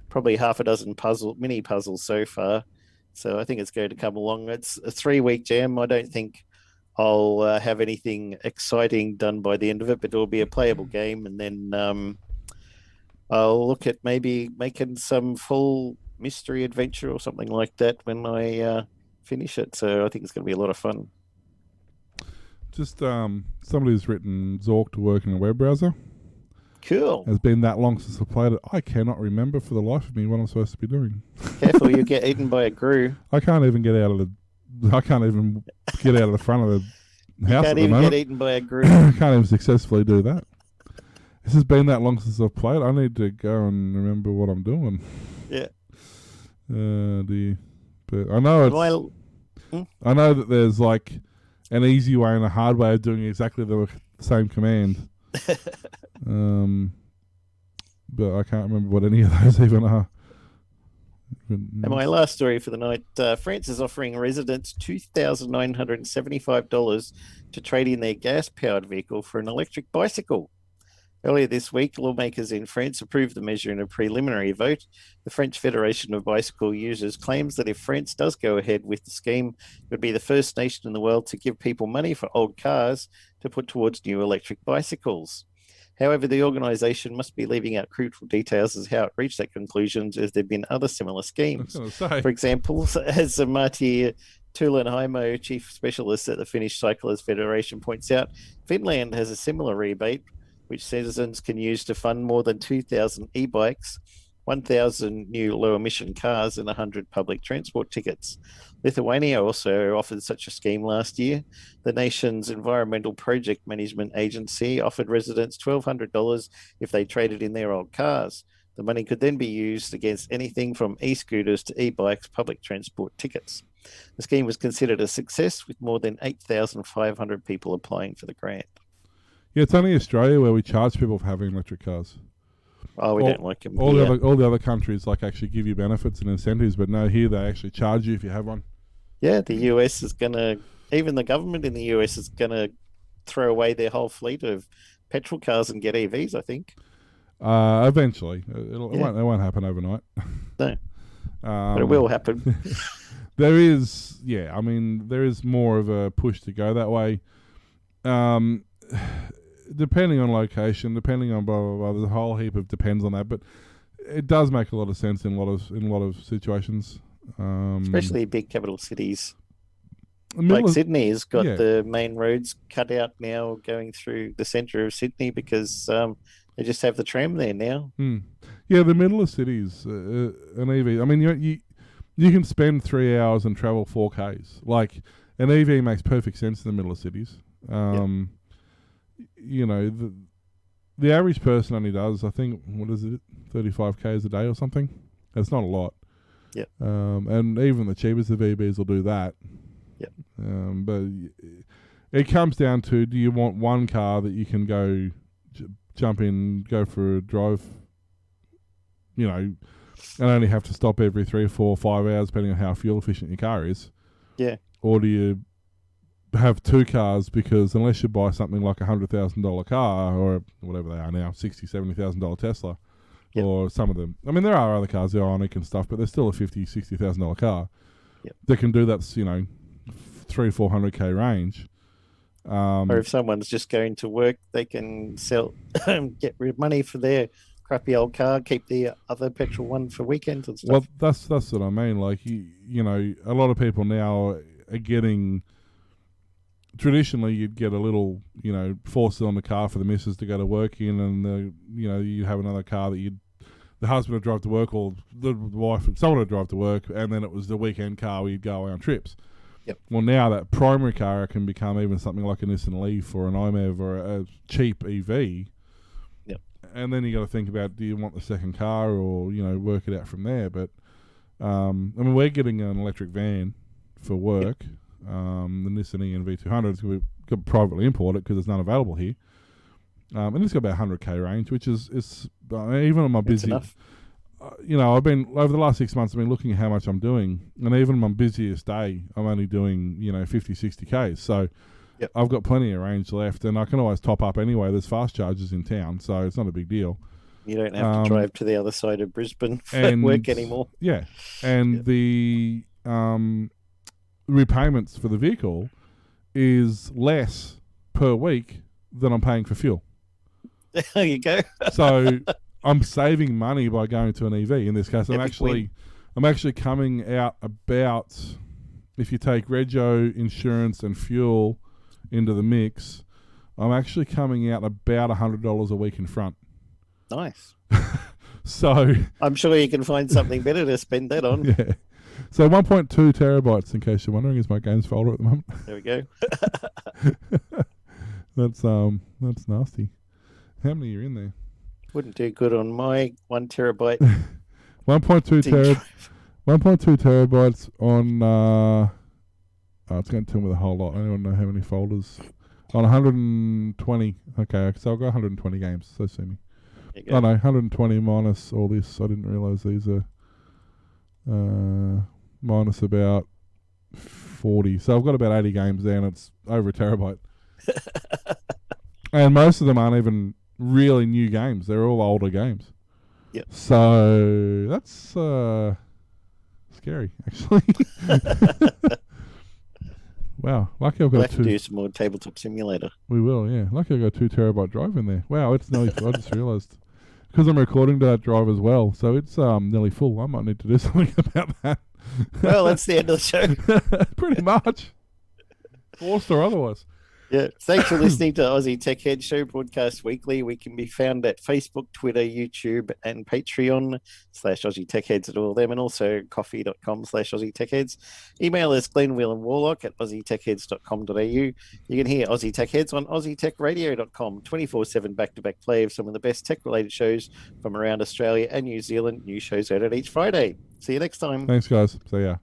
probably half a dozen mini puzzles so far. So I think it's going to come along. It's a 3-week jam. I don't think I'll have anything exciting done by the end of it, but it'll be a playable game. And then I'll look at maybe making some full mystery adventure or something like that when I finish it. So I think it's going to be a lot of fun. Just somebody who's written Zork to work in a web browser. Cool. It's been that long since I played it. I cannot remember for the life of me what I'm supposed to be doing. Careful, you get eaten by a grue. I can't even get out of the front of the house at the moment. Can't even get eaten by a grue. I can't even successfully do that. This has been that long since I've played. I need to go and remember what I'm doing. Yeah. But I know I know that there's like an easy way and a hard way of doing exactly the same command. But I can't remember what any of those even are. And my last story for the night, France is offering residents $2,975 to trade in their gas-powered vehicle for an electric bicycle. Earlier this week, lawmakers in France approved the measure in a preliminary vote. The French Federation of Bicycle Users claims that if France does go ahead with the scheme, it would be the first nation in the world to give people money for old cars to put towards new electric bicycles. However, the organisation must be leaving out crucial details as how it reached that conclusion, as there have been other similar schemes. For example, as Marty Tulenheimo, chief specialist at the Finnish Cyclists Federation, points out, Finland has a similar rebate, which citizens can use to fund more than 2,000 e-bikes, 1,000 new low-emission cars, and 100 public transport tickets. Lithuania also offered such a scheme last year. The nation's Environmental Project Management Agency offered residents $1,200 if they traded in their old cars. The money could then be used against anything from e-scooters to e-bikes, public transport tickets. The scheme was considered a success, with more than 8,500 people applying for the grant. Yeah, it's only Australia where we charge people for having electric cars. Oh, we don't like them. All the other countries like actually give you benefits and incentives, but no, here they actually charge you if you have one. Yeah, the US is even the government in the US is gonna throw away their whole fleet of petrol cars and get EVs, I think. Eventually, it won't happen overnight. No, but it will happen. There is more of a push to go that way. Depending on location, depending on blah blah blah, there's a whole heap of depends on that, but it does make a lot of sense in a lot of situations, especially big capital cities. Like Sydney has got the main roads cut out now, going through the centre of Sydney because they just have the tram there now. Yeah, the middle of cities, an EV. I mean, you can spend 3 hours and travel 4Ks. Like an EV makes perfect sense in the middle of cities. You know, the average person only does, I think, 35 Ks a day or something. That's not a lot. Yeah. And even the cheapest of EVs will do that. Yeah. But it comes down to, do you want one car that you can go jump in, go for a drive, you know, and only have to stop every 3, 4, 5 hours, depending on how fuel efficient your car is? Yeah. Or do you have two cars, because unless you buy something like $100,000 car or whatever they are now, $60,000-$70,000 Tesla, or some of them. I mean, there are other cars, the Ioniq and stuff, but they're still a $50,000-$60,000 car that can do that, 300-400K range. Or if someone's just going to work, they can sell, get money for their crappy old car, keep the other petrol one for weekends and stuff. Well, that's what I mean. Like, you know, a lot of people now are getting. Traditionally, you'd get a little, 4-cylinder car for the missus to go to work in, and you'd have another car that the husband would drive to work, or the wife, someone would drive to work, and then it was the weekend car where you'd go away on trips. Yep. Well, now that primary car can become even something like a Nissan Leaf or an iMEV or a cheap EV. Yep. And then you got to think about, do you want the second car, or work it out from there. But I mean, we're getting an electric van for work. the Nissan EN V200 we could privately import it because there's none available here. And it's got about 100k range, which is even on my busy. enough. I've been over the last 6 months. I've been looking at how much I'm doing, and even on my busiest day, I'm only doing 50, 60k. So Yep. I've got plenty of range left, and I can always top up anyway. There's fast chargers in town, so it's not a big deal. You don't have to drive to the other side of Brisbane for work anymore. Yeah, and Yep. the repayments for the vehicle is less per week than I'm paying for fuel. There you go. So I'm saving money by going to an EV. In this case, I'm Epic win. actually coming out about, if you take rego, insurance, and fuel into the mix, I'm actually coming out about $100 a week in front. Nice. So I'm sure you can find something better to spend that on. yeah. So 1.2 terabytes, in case you're wondering, is my games folder at the moment. There we go. That's nasty. How many are in there? Wouldn't do good on my 1 terabyte. 1.2 drive. 1.2 terabytes on. It's going to tell me the whole lot. I don't know how many folders. On 120. Okay, so I've got 120 games. So see me. There you go. Oh no, 120 minus all this. I didn't realise these are minus about 40. So I've got about 80 games there, and it's over a terabyte. And most of them aren't even really new games. They're all older games. Yep. So that's scary, actually. Wow, lucky I've We'll got have to do some more tabletop simulator. We will, yeah. Lucky I got a 2 terabyte drive in there. Wow, it's nearly full. I just realised. Because I'm recording to that drive as well, so it's nearly full. I might need to do something about that. Well, that's the end of the show. Pretty much. Forced or otherwise. Yeah. Thanks for listening to Aussie Tech Head Show, broadcast weekly. We can be found at Facebook, Twitter, YouTube, and Patreon /Aussie Tech Heads at all of them, and also coffee.com/Aussie Tech Heads. Email us Glenn, Will, and Warlock at aussietechheads.com.au. You can hear Aussie Tech Heads on aussietechradio.com, 24/7 back-to-back play of some of the best tech-related shows from around Australia and New Zealand. New shows out at each Friday. See you next time. Thanks, guys. See ya.